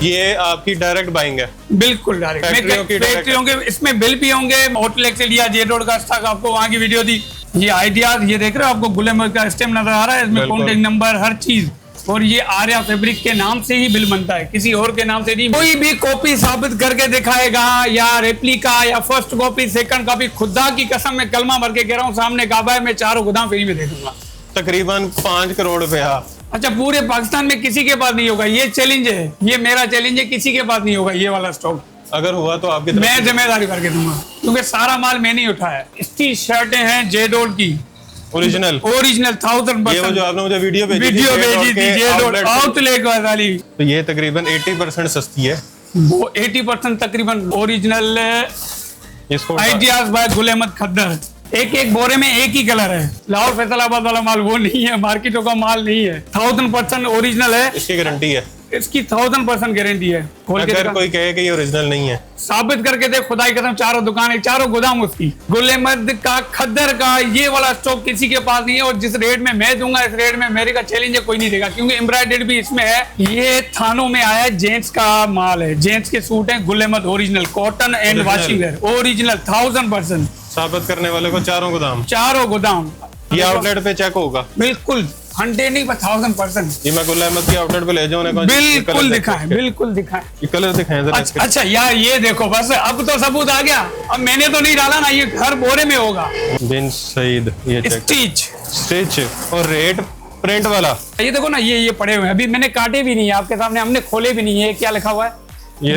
ये आपकी direct buying है? बिल्कुल डायरेक्ट फैक्ट्रियों के। इसमें बिल भी होंगे। होटल से लिया, जे रोड का स्टॉक, आपको वहाँ की वीडियो दी। ये आइडियाज, ये देख रहे हो आपको गुलेमर्द का स्टैम्प नजर आ रहा है, इसमें कॉन्टेक्ट नंबर हर चीज। और ये आर्या फैब्रिक के नाम से ही बिल बनता है, किसी और के नाम से नहीं। कोई भी कॉपी साबित करके दिखाएगा या रेप्लिका या फर्स्ट कॉपी, सेकंड कॉपी, खुदा की कसम मैं कलमा भर के कह रहा हूँ, सामने काबा है, मैं 4 गोदाम फ्री में दे दूंगा। तकरीबन 5 करोड़ रुपया। अच्छा, पूरे पाकिस्तान में किसी के पास नहीं होगा, ये चैलेंज है, ये मेरा चैलेंज है, किसी के पास नहीं होगा ये वाला स्टॉक। अगर हुआ तो आपकी मैं जिम्मेदारी करके दूंगा, क्योंकि सारा माल मैंने ही उठाया। इसकी शर्टें हैं जे डोड की, ओरिजिनल 1000%। ये वो जो आपने मुझे वीडियो भेजी थी जे डोड आउटलेट वाली, तो ये तकरीबन 80% सस्ती है। वो 80% तकरीबन ओरिजिनल आइडियाज बाय गुलेमर्द खद्दर। एक बोरे में एक ही कलर है। लाहौर फैसलाबाद वाला माल वो नहीं है, मार्केटों का माल नहीं है। 1000% ओरिजिनल है। इसकी गारंटी है? इसकी 1000% गारंटी है। अगर कोई कहे कि ये ओरिजिनल नहीं है, साबित करके दे, खुदाई कसम। 4 दुकानें, 4 गोदाम उसकी, गुलेमर्द का, खद्दर का। ये वाला स्टॉक किसी के पास नहीं है। और जिस रेट में मैं दूंगा, इस रेट में मेरे का चैलेंज है, कोई नहीं देगा, क्योंकि एम्ब्रॉयडर्ड भी इसमें है। ये थानों में आया है, जेंट्स का माल है, जेंट्स के सूट है, गुलेमर्द original, cotton and washing wear original 1000%। साबित करने वाले को 4 गोदाम। 4 गोदाम। ये आउटलेट पे चेक होगा? बिल्कुल 100 नहीं, 1000%। ये मैं गुलेमर्द की आउटलेट पे ले जाऊँ? बिल्कुल दिखाएं, बिल्कुल दिखाएं। ये कलर दिखाएं जरा। अच्छा यार, ये देखो, बस अब तो सबूत आ गया। अब मैंने तो नहीं डाला ना, ये हर बोरे में होगा। बिन सईद, ये स्टिच और रेट प्रिंट वाला। ये देखो ना, ये पड़े हुए हैं, अभी मैंने काटे भी नहीं है आपके सामने, हमने खोले भी नहीं है। क्या लिखा हुआ है? ये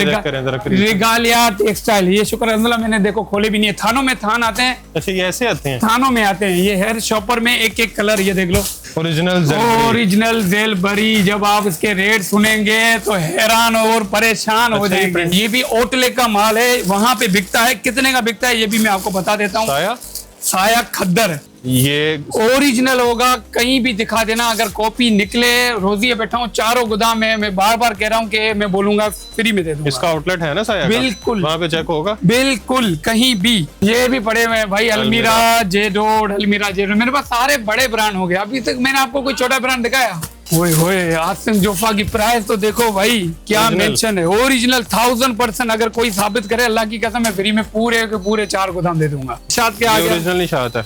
रिगालिया टेक्सटाइल। ये शुक्र अल्हम्दुलिल्लाह, मैंने देखो खोले भी नहीं है। थानों में थान आते हैं। अच्छा, ये ऐसे आते हैं? थानों में आते हैं। ये हेयर शॉपर में एक कलर, ये देख लो, ओरिजिनल जेल बरी। जब आप इसके रेट सुनेंगे तो हैरान और परेशान हो जाएंगे। ये भी ओटले का माल है, वहां पे बिकता है। कितने का बिकता है ये भी मैं आपको बता देता हूँ। साया खद्दर, ये ओरिजिनल होगा, कहीं भी दिखा देना। अगर कॉपी निकले, रोजी बैठा हूँ, 4 गोदाम है। मैं बार बार कह रहा हूँ कि मैं बोलूंगा फ्री में दे दूंगा। इसका आउटलेट है ना साया? बिल्कुल, वहाँ पे चेक होगा। बिल्कुल, कहीं भी। ये भी पड़े हुए हैं भाई, अलमीरा जे डोड, अलमीरा जे डोड। मेरे पास सारे बड़े ब्रांड हो गए। अभी तक मैंने आपको कोई छोटा ब्रांड दिखाया? ओए आसिम जोफा की प्राइस तो देखो भाई, क्या मेंशन है। ओरिजिनल 1000%। अगर कोई साबित करे, अल्लाह की कसम, मैं फ्री में पूरे के पूरे 4 गोदाम दे दूंगा। निशात क्या आ गया? ओरिजिनल निशात है।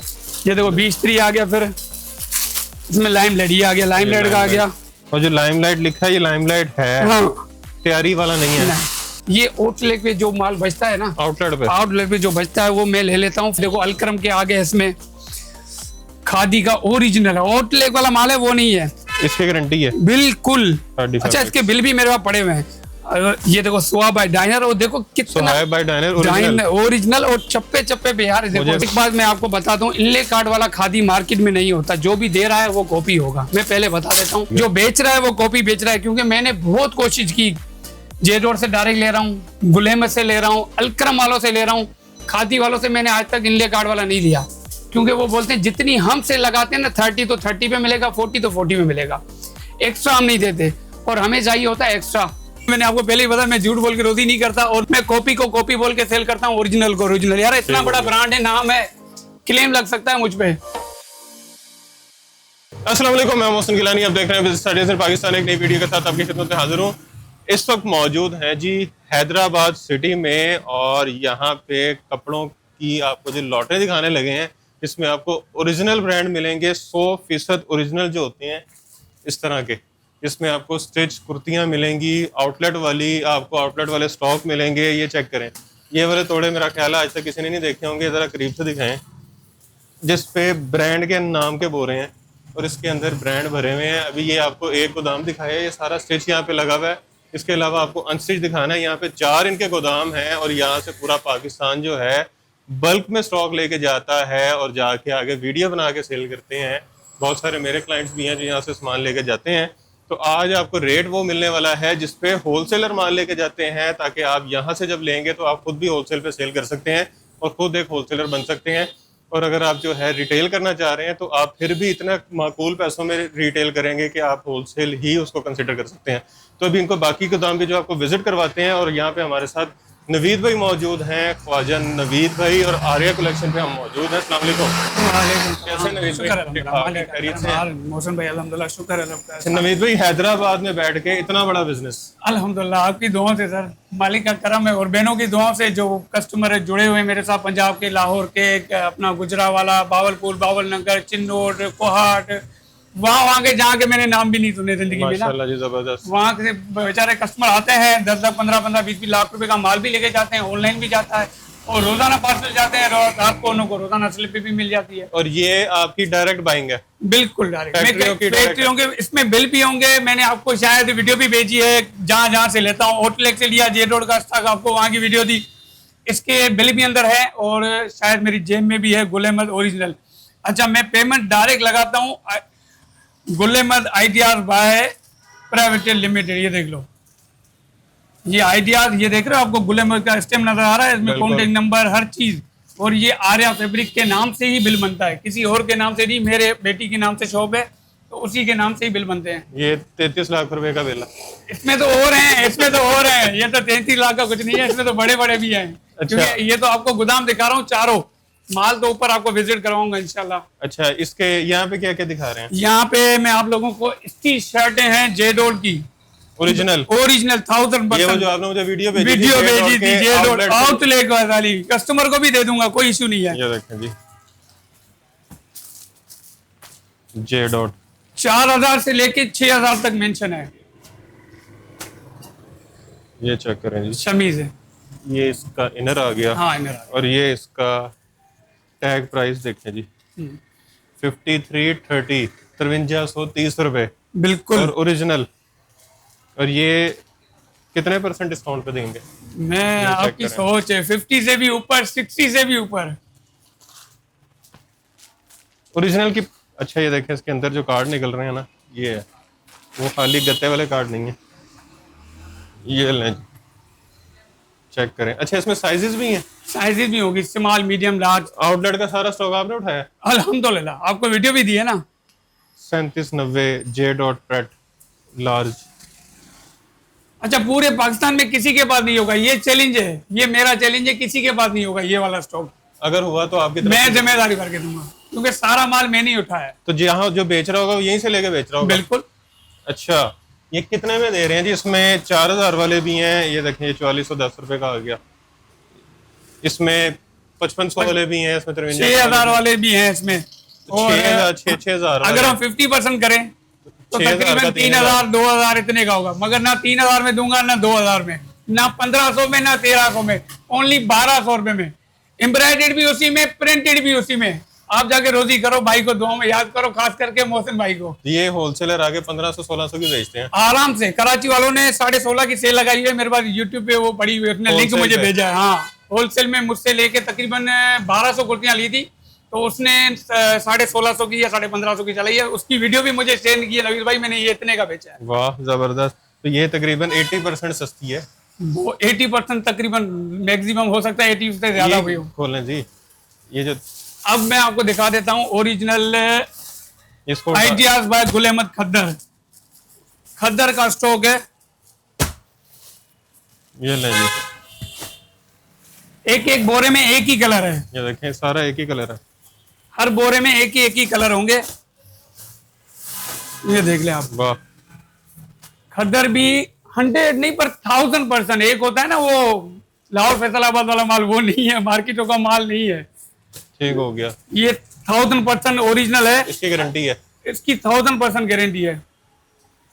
ये देखो 23 आ गया, फिर इसमें लाइमलाइट आ गया, लाइमलाइट का आ गया। और जो लाइमलाइट लिखा है, ये लाइमलाइट है, हाँ। तैयारी वाला नहीं है। ये आउटलेट पे जो माल बचता है ना, आउटलेट पे जो बचता है वो मैं ले लेता हूँ। देखो अलक्रम के आगे इसमें खादी का ओरिजिनल है, आउटलेट वाला माल है, वो नहीं है। इसकी गारंटी है? बिल्कुल। अच्छा, इसके बिल भी मेरे पास पड़े हुए हैं। ये देखो सुहा बाय डाइनर, और देखो कितना ओरिजिनल और चप्पे चप्पे पे यार। देखो एक बात मैं आपको बताता हूँ, इनले कार्ड वाला खादी मार्केट में नहीं होता। जो भी दे रहा है वो कॉपी होगा, मैं पहले बता देता हूँ। जो बेच रहा है वो कॉपी बेच रहा है, क्योंकि मैंने बहुत कोशिश की। जे रोड से डायरेक्ट ले रहा हूँ, गुलेमर्द से ले रहा हूँ, अलक्रम वालों से ले रहा हूँ, खादी वालों से मैंने आज तक इनले कार्ड वाला नहीं लिया, क्योंकि वो बोलते हैं जितनी हम से लगाते हैं ना 30 तो 30 पे मिलेगा, 40 तो 40 में मिलेगा। एक्स्ट्रा हम नहीं देते, और हमें चाहिए होता है एक्स्ट्रा। मैंने आपको पहले ही बताया, मैं झूठ बोल के रोजी नहीं करता, और मैं कॉपी को कॉपी बोल के सेल करता हूँ, ओरिजिनल को ओरिजिनल। यार इतना बड़ा ब्रांड है, नाम है, क्लेम लग सकता है मुझ पे। अस्सलाम वालेकुम, मैं मोहसिन गिलानी, आप देख रहे हैं बिज़नेस स्टडीज इन पाकिस्तान। एक नई वीडियो के साथ आपकी खिदमत में हाजिर हूँ। इस वक्त मौजूद हैं जी हैदराबाद सिटी में, और यहाँ पे कपड़ों की आपको जो लॉटें दिखाने लगे हैं, इसमें आपको ओरिजिनल ब्रांड मिलेंगे, 100% ओरिजिनल जो होते हैं इस तरह के। इसमें आपको स्टिच कुर्तियाँ मिलेंगी, आउटलेट वाली, आपको आउटलेट वाले स्टॉक मिलेंगे। ये चेक करें, ये वाले तोड़े मेरा ख्याल है आज तक किसी ने नहीं देखे होंगे, ज़रा करीब से दिखाएं। जिस पे ब्रांड के नाम के बोरे हैं और इसके अंदर ब्रांड भरे हुए हैं। अभी ये आपको एक गोदाम दिखाया है, ये सारा स्टिच यहाँ पे लगा हुआ है। इसके अलावा आपको अनस्टिच दिखाना है। यहाँ पे 4 इनके गोदाम हैं, और यहाँ से पूरा पाकिस्तान जो है बल्क में स्टॉक लेके जाता है और जाके आगे वीडियो बना के सेल करते हैं। बहुत सारे मेरे क्लाइंट्स भी हैं जो यहाँ से सामान लेके जाते हैं। तो आज आपको रेट वो मिलने वाला है जिसपे होलसेलर माल लेके जाते हैं, ताकि आप यहाँ से जब लेंगे तो आप खुद भी होलसेल पे सेल कर सकते हैं और खुद एक होलसेलर बन सकते हैं। और अगर आप जो है रिटेल करना चाह रहे हैं तो आप फिर भी इतना माकूल पैसों में रिटेल करेंगे कि आप होलसेल ही उसको कंसिडर कर सकते हैं। तो अभी इनको बाकी गोदाम भी जो आपको विजिट करवाते हैं, और यहाँ पे हमारे साथ नवीद भाई मौजूद हैं, ख्वाजा नवीद भाई, और आर्या कलेक्शन पे हम मौजूद हैं। अस्सलाम वालेकुम। कैसे नवीद भाई? खैरियत से? मौसम भाई अल्हम्दुलिल्लाह, शुक्र है। नवीद भाई, हैदराबाद में बैठ के इतना बड़ा बिजनेस? अल्हम्दुलिल्लाह, आपकी दुआओं से सर, मालिक का करम है और बहनों की दुआओं से। जो कस्टमर है जुड़े हुए मेरे साथ, पंजाब के, लाहौर के, अपना गुजरावाला, बावलपुर, बावल नगर, चिन्नौर, कोहाट, वहाँ के जहाँ के मैंने नाम भी नहीं सुने जिंदगी में ना। माशाल्लाह जी, जबरदस्त। वहाँ से बेचारे कस्टमर आते हैं, 10-10, 15-15, 20-20 लाख रुपए का माल भी लेके जाते हैं, ऑनलाइन भी जाता है और रोजाना पार्सल जाते हैं। रात को उनको रोजाना स्लिप भी मिल जाती है। और ये आपकी डायरेक्ट बाइंग है? बिल्कुल डायरेक्ट फैक्ट्रियों के, इसमें बिल भी होंगे। मैंने आपको शायद वीडियो भी भेजी है, जहाँ जहाँ से लेता हूँ। होटल से लिया, जे रोड का स्टॉक, आपको वहाँ की वीडियो दी, इसके बिल भी अंदर है और शायद मेरी जेब में भी है। गुल अहमद ओरिजिनल। अच्छा, मैं पेमेंट डायरेक्ट लगाता हूँ। Gul Ahmed ideas by private limited, ये देख लो, ये आइडियाज, ये देख रहे हो आपको गुल अहमद का स्टैम्प नजर आ रहा है, इसमें कॉन्टेक्ट नंबर, हर चीज। और ये आर्या फैब्रिक के नाम से ही बिल बनता है, किसी और के नाम से नहीं। मेरे बेटी के नाम से शॉप है तो उसी के नाम से ही बिल बनते हैं। ये 33 लाख रुपए का बिल है। इसमें तो और हैं, इसमें तो और हैं, ये तो 33 लाख का कुछ नहीं है, इसमें तो बड़े बड़े भी हैं। अच्छा। क्योंकि ये तो आपको गोदाम दिखा रहा हूँ, चारों माल तो ऊपर आपको विजिट करवाऊंगा इंशाल्लाह। अच्छा, इसके यहाँ पे क्या क्या दिखा रहे हैं? यहाँ पे मैं आप लोगों को, इसकी शर्टें हैं जे डॉट की, ओरिजिनल 1000%। ये वो जो आपने मुझे वीडियो भेजी थी जे डॉट आउटलेट वाली, कस्टमर को भी दे दूंगा, कोई इशू नहीं है। ये देखें जी, जे डॉट 4000 से लेके 6000 तक मेंशन है। ये चेक करें जी, शमीज है, ये इसका इनर आ गया। हाँ, इनर। और ये इसका टैग प्राइस देखें जी, 5330, 5330 रुपए, बिल्कुल। और ओरिजिनल। और ये कितने % डिस्काउंट पे देंगे? मैं आपकी सोच है 50 से भी ऊपर, 60 से भी ऊपर ओरिजिनल की। अच्छा, ये देखें, इसके अंदर जो कार्ड निकल रहे हैं ना, ये है, वो खाली गत्ते वाले कार्ड नहीं है। ये लें, चेक करें। अच्छा, इसमें साइजेस भी हैं? साइजेस भी होगी, स्मॉल, मीडियम, लार्ज। आउटलेट का सारा स्टॉक आपने उठाया? अल्हम्दुलिल्लाह, आपको वीडियो भी दी है ना। 3790 जे डॉट प्रेट लार्ज। अच्छा, पूरे पाकिस्तान में किसी के पास नहीं होगा, ये चैलेंज है, ये मेरा चैलेंज है, किसी के पास नहीं होगा ये वाला स्टॉक। अगर हुआ तो आपकी तरफ मैं जिम्मेदारी करके दूंगा, क्योंकि सारा माल मैंने ही उठाया। तो जहाँ जो बेच रहा होगा वो यहीं से लेके बेच रहा होगा? बिल्कुल। अच्छा, ये कितने में दे रहे हैं जी? इसमें 4000 वाले भी हैं, ये देखें, ये 4410 रुपए का आ गया। इसमें 5500 वाले भी हैं, इसमें 6000 वाले भी हैं इसमें। 6000 अगर हम 50% करें तो तकरीबन 3000, 2000 इतने का होगा। मगर ना 3000 में दूंगा, ना 2000 में, ना 1500 में, ना 1300 में, ओनली 1200 रुपए में। एम्ब्रॉयडर्ड भी उसी में, प्रिंटेड भी उसी में। आप जाके रोजी करो, भाई को दुआ में याद करो, खास करके मोहसिन भाई को। ये होलसेलर आगे 1500-1600 की बेचते हैं आराम से। कराची वालों ने 16.5 की सेल लगाई है, मेरे पास यूट्यूब पे वो पड़ी हुई, उसने लिंक मुझे भेजा है। हाँ, होलसेल में मुझसे लेके तकरीबन 1200 कुर्तियां ली थी, तो उसने 1650 की या 1550 की चलाई है। उसकी वीडियो भी मुझे सेंड की है, नवीद भाई मैंने ये इतने का बेचा है। वाह, जबरदस्त। तो ये तकरीबन 80% सस्ती है। वो 80% तकरीबन, मैक्सिमम हो सकता है 80 से ज्यादा हुई हो। खोलें जी, ये जो अब मैं आपको दिखा देता हूँ original ideas bye Gul Ahmed खद्दर। खद्दर का स्टॉक है, ये लें जी। एक एक बोरे में एक ही कलर है, ये देखें, सारा एक ही कलर है। हर बोरे में एक ही कलर होंगे। ये देख ले आप। वाह। खद्दर भी 100 नहीं पर 1000%। एक होता है ना वो लाहौर फैसलाबाद वाला माल, वो नहीं है, मार्केटों का माल नहीं है। ठीक हो गया। ये 1000% ओरिजिनल है, इसकी गारंटी है? इसकी 1000% गारंटी है।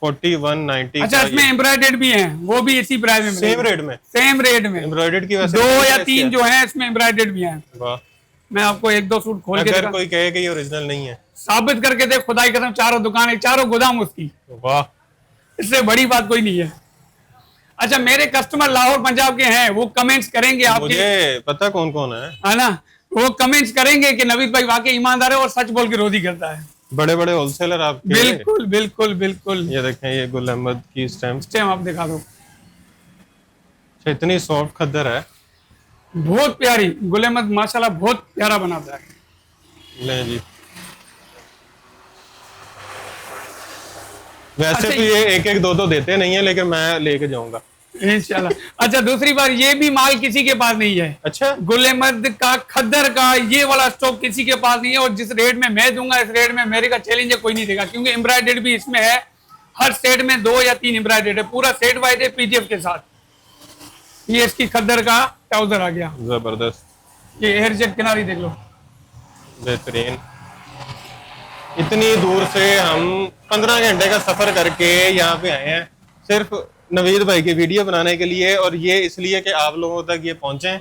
4190। अच्छा, इसमें एम्ब्रॉयडर्ड भी हैं, वो भी इसी प्राइस में, सेम रेट में? सेम रेट में। एम्ब्रॉयडर्ड की वैसे 2 या 3 जो हैं इसमें एम्ब्रॉयडर्ड भी हैं। वाह। मैं आपको 1-2 सूट खोल के अगर कोई कहे कि ये ओरिजिनल नहीं है, साबित करके दे, खुदाई कसम, चारों दुकानें, चारों गोदाम उसकी। वाह, इससे बड़ी बात कोई नहीं है। अच्छा, मेरे कस्टमर लाहौर पंजाब के हैं, वो कमेंट्स करेंगे आपके, मुझे पता कौन कौन है ना, वो कमेंट्स करेंगे कि नवीद भाई वाकई ईमानदार है और सच बोल के रोजी करता है। बड़े बड़े होलसेलर आपके। बिल्कुल बिल्कुल बिल्कुल। ये देखें, ये गुल अहमद की स्टैम्प आप दिखा दो। इतनी सॉफ्ट खद्दर है, बहुत प्यारी। गुल अहमद माशाल्लाह बहुत प्यारा बनाता है। ले जी। वैसे अच्छा, तो ये 1-1, 2-2 देते नहीं है, लेकिन मैं लेके जाऊंगा। इंशाल्लाह। अच्छा दूसरी बात, ये भी माल किसी के पास नहीं है। अच्छा, गुल अहमद का, खद्दर का, ये वाला स्टॉक किसी के पास नहीं है। और जिस रेट में मैं दूंगा, इस रेट में मेरे का चैलेंज है, कोई नहीं देगा, क्योंकि एम्ब्रॉयडर्ड भी इसमें है। हर सेट में 2 या 3 एम्ब्रॉयडर्ड है, पूरा सेट वाइज है पीजीएफ के साथ। ये इसकी खद्दर का ट्राउजर आ गया, जबरदस्त। ये एयर जेट किनारी देख लो, बेहतरीन। इतनी दूर से हम 15 घंटे का सफर करके यहाँ पे आए हैं सिर्फ नवीद भाई की वीडियो बनाने के लिए, और ये इसलिए कि आप लोगों तक ये पहुंचे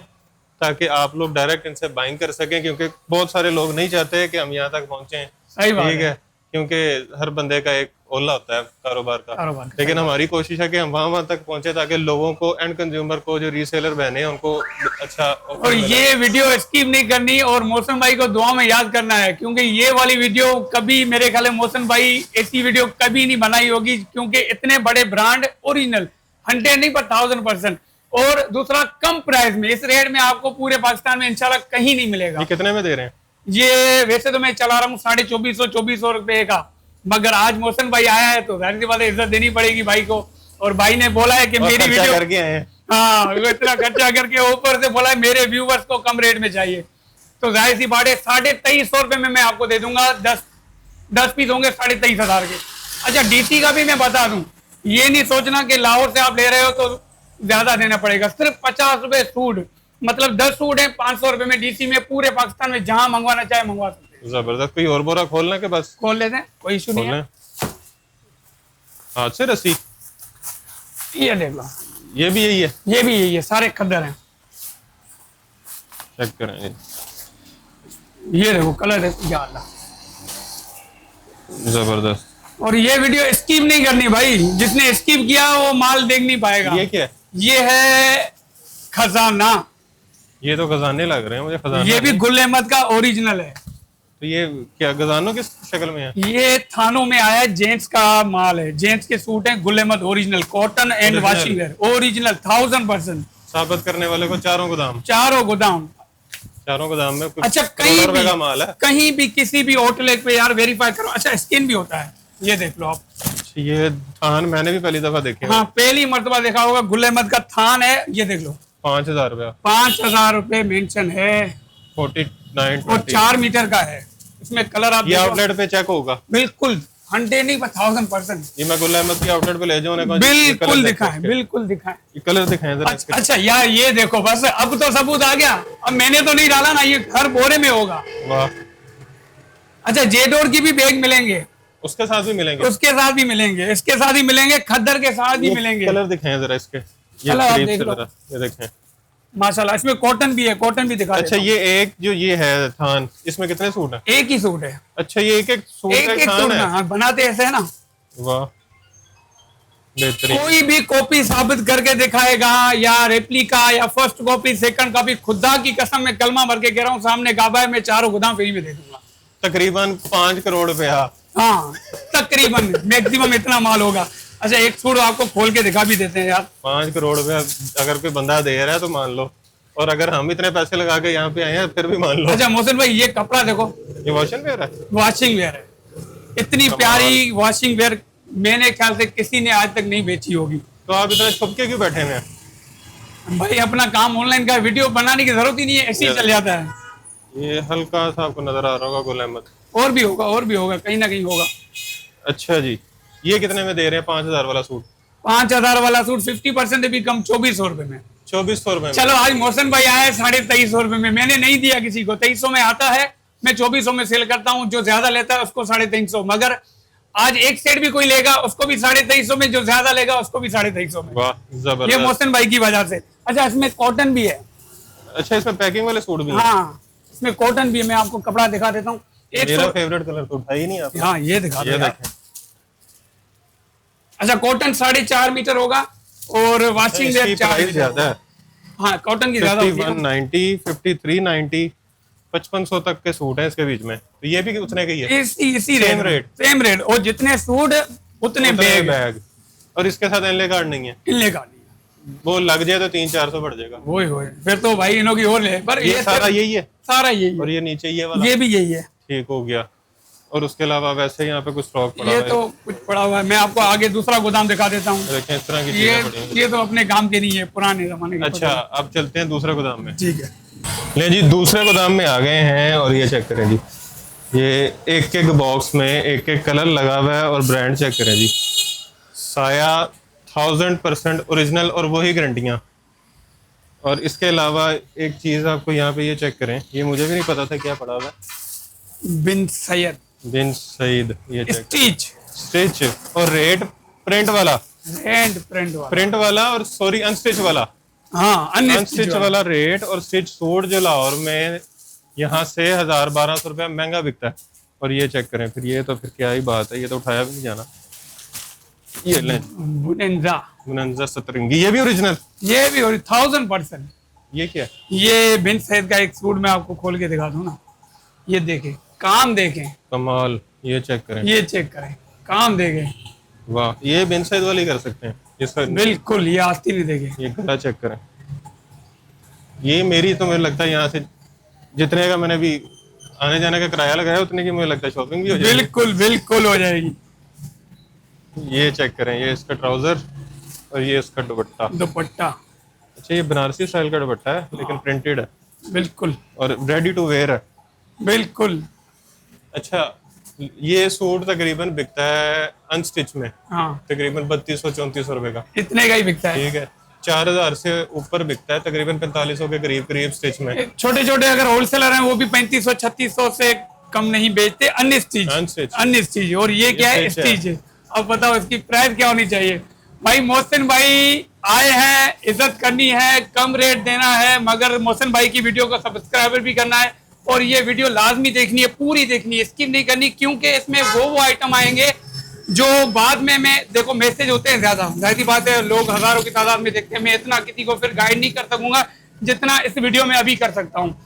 ताकि आप लोग डायरेक्ट इनसे बाइंग कर सकें, क्योंकि बहुत सारे लोग नहीं चाहते कि हम यहाँ तक पहुंचे। सही बात ठीक है, क्योंकि हर बंदे का एक ओला होता है कारोबार का, लेकिन हमारी कोशिश है कि हम वहां तक पहुंचे ताकि लोगों को, एंड कंज्यूमर को, जो रीसेलर बहने हैं उनको अच्छा। और ये वीडियो स्किप नहीं करनी, और मौसम भाई को दुआ में याद करना है, क्योंकि ये वाली वीडियो कभी, मेरे ख्याल में मौसम भाई ऐसी वीडियो कभी नहीं बनाई होगी, क्योंकि इतने बड़े ब्रांड ओरिजिनल 100 नहीं पर 1000%, और दूसरा कम प्राइस में, इस रेट में आपको पूरे पाकिस्तान में इंशाल्लाह कहीं नहीं मिलेगा। ये कितने में दे रहे हैं? ये वैसे तो मैं चला रहा हूँ 2450 रुपए का, मगर आज मौसम भाई आया है तो जाहिर सी बात है इज्जत देनी पड़ेगी भाई को। और भाई ने बोला है कि मेरी वीडियो करके आए हैं, हाँ, वो इतना खर्चा करके ऊपर से बोला है मेरे व्यूवर्स को कम रेट में चाहिए, तो जाहिर सी बात है 2350 रुपए में मैं आपको दे दूंगा। 10 पीस होंगे 23,500 के। अच्छा डीसी का भी मैं बता दूं, ये नहीं सोचना कि लाहौर से आप ले रहे हो तो ज्यादा देना पड़ेगा, सिर्फ 50 रुपए सूट, मतलब 10 सूट है 500 रुपए में, डीसी में पूरे पाकिस्तान में जहां मंगवाना चाहे मंगवा सकते हैं। जबरदस्त। कोई और बोरा खोलना के बस खोल लेते हैं, कोई इशू नहीं है। हाथ से रस्सी, ये देख लो, ये भी यही है, ये भी यही है, सारे खद्दर हैं। चेक करें, ये देखो कलर है, या अल्लाह जबरदस्त। और ये वीडियो स्किप नहीं करनी भाई, जिसने स्किप किया वो माल देख नहीं पाएगा। ये क्या है? ये है खजाना, ये तो खजाने लग रहे हैं मुझे, खजाना। ये भी गुल अहमद का ओरिजिनल है। तो ये क्या खजानों किस शक्ल में है? ये थानों में आया है, जेंट्स का माल है, जेंट्स के सूट है, Gul Ahmed original, cotton and washing wear original 1000%। साबित करने वाले को चारों गोदाम में कुछ अच्छा कहीं भी, का माल है, कहीं भी किसी भी होटल पे यार वेरीफाई करो। अच्छा स्किन भी होता है, ये देख लो आप। ये थान मैंने भी पहली दफा देखे। हाँ पहली मर्तबा देखा होगा, गुल अहमद का थान है, ये देख लो 5000 रुपया, 5000 रुपए मेंशन है, 49 और 4 मीटर का है। इसमें कलर आप ये आउटलेट पे चेक होगा बिल्कुल 100 नहीं 1000%। ये मैं गुल अहमद की आउटलेट पे ले जाऊँ, बिल्कुल दिखाएं, बिल्कुल दिखाएं, कलर दिखाएं जरा। अच्छा यार ये देखो, बस अब तो सबूत आ गया, अब मैंने तो नहीं डाला ना, ये हर बोरे में होगा। वाह। अच्छा जेडोर की भी बैग मिलेंगे, उसके साथ भी मिलेंगे, उसके साथ भी मिलेंगे, इसके साथ ही मिलेंगे, खद्दर के साथ भी मिलेंगे। कलर दिखाएं जरा इसके, ये देखें माशाल्लाह। इसमें कॉटन भी है, कॉटन भी दिखा। अच्छा ये एक जो ये है थान, इसमें कितने सूट है? एक ही सूट है। अच्छा ये एक सूट है, हाँ, बनाते ऐसे है ना। वाह बेहतरीन। कोई भी कॉपी साबित करके दिखाएगा, या रेप्लिका या फर्स्ट कॉपी सेकंड कॉपी, खुदा की कसम मैं कलमा भर के कह रहा हूँ, सामने काबा है, मैं 4 गोदाम फ्री में दे दूंगा। तकरीबन 5 करोड़ रुपया। हाँ तकरीबन मैक्सिमम इतना माल होगा। अच्छा एक सूट आपको खोल के दिखा भी देते हैं यार। 5 करोड़ रुपया अगर कोई बंदा दे रहा है तो मान लो, और अगर हम इतने पैसे लगा के यहाँ पे आए हैं फिर भी मान लो। अच्छा मोहसिन भाई ये कपड़ा देखो, ये वॉशिंग वेयर है, वॉशिंग वेयर है, इतनी प्यारी वॉशिंग वेयर मैंने ख्याल से किसी ने आज तक नहीं बेची होगी। तो आप इतना छुप के क्यों बैठे हैं? भाई अपना काम ऑनलाइन का, वीडियो बनाने की जरूरत ही नहीं है, ऐसे ही चल जाता है। ये हल्का सा आपको नजर आ रहा होगा गुल अहमद, और भी होगा कहीं ना कहीं होगा। अच्छा जी, ये कितने में दे रहे हैं 5000 वाला सूट? 5000 वाला सूट 50% भी कम, 2400 रुपए में। 2400 रुपए में। चलो आज मौसम भाई आया है 2350 रुपए में, मैंने नहीं दिया किसी को, 2300 में आता है, मैं 2400 में सेल करता हूँ, जो ज्यादा लेता है उसको 350, मगर आज एक सेट भी कोई लेगा उसको भी 2350 में, जो ज्यादा लेगा उसको भी 2350 में। वाह जबरदस्त। ये मौसम भाई की वजह से। अच्छा इसमें कॉटन भी है। अच्छा इसमें पैकिंग वाले सूट भी है? हाँ इसमें कॉटन भी है, मैं आपको कपड़ा दिखा देता हूँ। मेरा फेवरेट कलर तो उठाया ही नहीं आपने। हाँ ये दिखा ये देखें। अच्छा कॉटन 4.5 मीटर होगा, और वॉशिंग वेयर 4 मीटर ज्यादा है। हाँ कॉटन की ज्यादा 5190, 5390, 5500 तक के सूट है इसके बीच में, तो ये भी उतने के ही है। इसी सेम रेट, और जितने सूट उतने बैग, और इसके साथ इनले कार्ड नहीं है। इनले कार्ड नहीं है, वो लग जाए तो 300-400 बढ़ जाएगा। वही फिर तो भाई इनों की और ले, पर ये सारा यही है, सारा यही, और ये नीचे ये वाला ये भी यही है। ठीक हो गया। और उसके अलावा वैसे यहाँ पे कुछ स्टॉक पड़ा ये है? तो कुछ पड़ा हुआ है, मैं आपको आगे दूसरा गोदाम दिखा देता हूँ। देखें इस तरह की चीजें पड़ी हैं। ये तो अपने काम के नहीं है, पुराने जमाने के। अच्छा, अब चलते हैं दूसरे गोदाम में। ठीक है। ले जी, दूसरे गोदाम में आ गए हैं और ये चेक करें जी, ये एक एक बॉक्स में एक एक कलर लगा हुआ है और ब्रांड चेक करें जी। साया 1000% ओरिजिनल और वही गारंटियाँ। और इसके अलावा एक चीज़ आपको यहाँ पे ये चेक करें, ये मुझे भी नहीं पता था क्या पड़ा हुआ है। बिन सैयद, बिन सईद, ये चेक स्टिच और रेट प्रिंट वाला, प्रिंट वाला और सॉरी अनस्टिच वाला। हाँ, अनस्टिच वाला रेट और स्टिच सूट जो लाहौर में यहाँ से 1000-1200 रुपया महंगा बिकता है। और ये चेक करें फिर, ये तो फिर क्या ही बात है, ये तो उठाया भी नहीं जाना। ये लें बुनंजा सतरंगी, ये भी ओरिजिनल, ये भी 1000%। ये क्या है? ये बिन सैयद का एक सूट मैं आपको खोल के दिखा दूं ना, ये देखें, काम देखें, कमाल। ये चेक करें, ये चेक करें, काम देखें, वाह। ये बिन सैयद वाली कर सकते हैं इसका, बिल्कुल। ये आस्तीन नहीं देखें, ये गला चेक करें। ये मेरी तो मुझे लगता है यहाँ से जितने का मैंने भी आने जाने का किराया लगाया उतने की मुझे लगता है शॉपिंग भी हो जाएगी। बिल्कुल हो जाएगी। ये चेक करें, ये इसका ट्राउजर और ये इसका दुपट्टा। अच्छा, ये बनारसी स्टाइल का दुपट्टा है लेकिन प्रिंटेड है, बिल्कुल, और रेडी टू वेयर है, बिल्कुल। अच्छा, ये सूट तकरीबन बिकता है अनस्टिच में, हाँ, तकरीबन 3200-3400 रुपए का, इतने का ही बिकता है। ठीक है, 4000 से ऊपर बिकता है तकरीबन 4500 के करीब स्टिच में। छोटे छोटे अगर होलसेलर हैं वो भी 3500-3600 से कम नहीं बेचते अनस्टिच। और ये क्या है? स्टिच है। अब बताओ इसकी प्राइस क्या होनी चाहिए? भाई मोहसिन भाई आए हैं, इज्जत करनी है, कम रेट देना है, मगर मोहसिन भाई की वीडियो को सब्सक्राइबर भी करना है और ये वीडियो लाजमी देखनी है, पूरी देखनी है, स्किप नहीं करनी, क्योंकि इसमें वो आइटम आएंगे जो बाद में मैं देखो मैसेज होते हैं ज्यादा, जाहिर सी बात है, लोग हजारों की तादाद में देखते हैं। मैं इतना किसी को फिर गाइड नहीं कर सकूंगा जितना इस वीडियो में अभी कर सकता हूँ।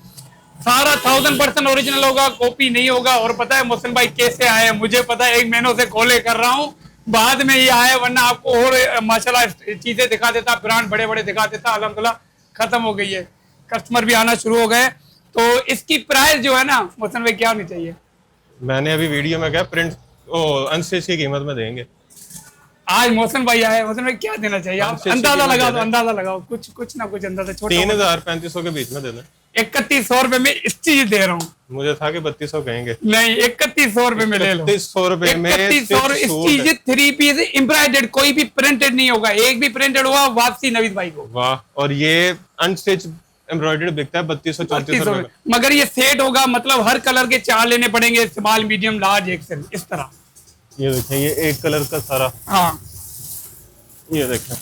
सारा 1000% ओरिजिनल होगा, कॉपी नहीं होगा। और पता है मोहसिन भाई कैसे आए? मुझे पता है, 1 महीनों से खोले कर रहा हूँ, बाद में ये आए, वरना आपको और माशाल्लाह चीजें दिखा देता, ब्रांड बड़े बड़े दिखा देता। अल्हम्दुलिल्लाह खत्म हो गई है, कस्टमर भी आना शुरू हो गए। तो इसकी प्राइस जो है ना मोहसिन भाई क्या होनी चाहिए? मैंने अभी वीडियो में कहा प्रिंट अनस्टिच की कीमत में देंगे। आज मोहसिन भाई आए, मोहसिन भाई क्या देना चाहिए? आप अंदाजा लगाओ, अंदाजा लगाओ, कुछ ना कुछ अंदाजा। 3000-3500 के बीच में दे दें। 3100 रुपए में इस चीज दे रहा हूँ। मुझे था कि 3200 कहेंगे। नहीं, 3100 रुपए में ले लो। 3100 रुपए में 3100। इस चीज 3 पीस एम्ब्रॉयडर्ड, कोई भी प्रिंटेड नहीं होगा, एक भी प्रिंटेड हुआ वापसी नवीद भाई को। वाह। और ये अनस्टिच एम्ब्रॉयडर्ड बिकता है 3200-3400 रुपए, मगर ये सेट होगा, मतलब हर कलर के 4 लेने पड़ेंगे, स्मॉल, मीडियम, लार्ज, एक्सेल, इस तरह। ये देखें, ये एक कलर का सारा, हाँ, ये देखें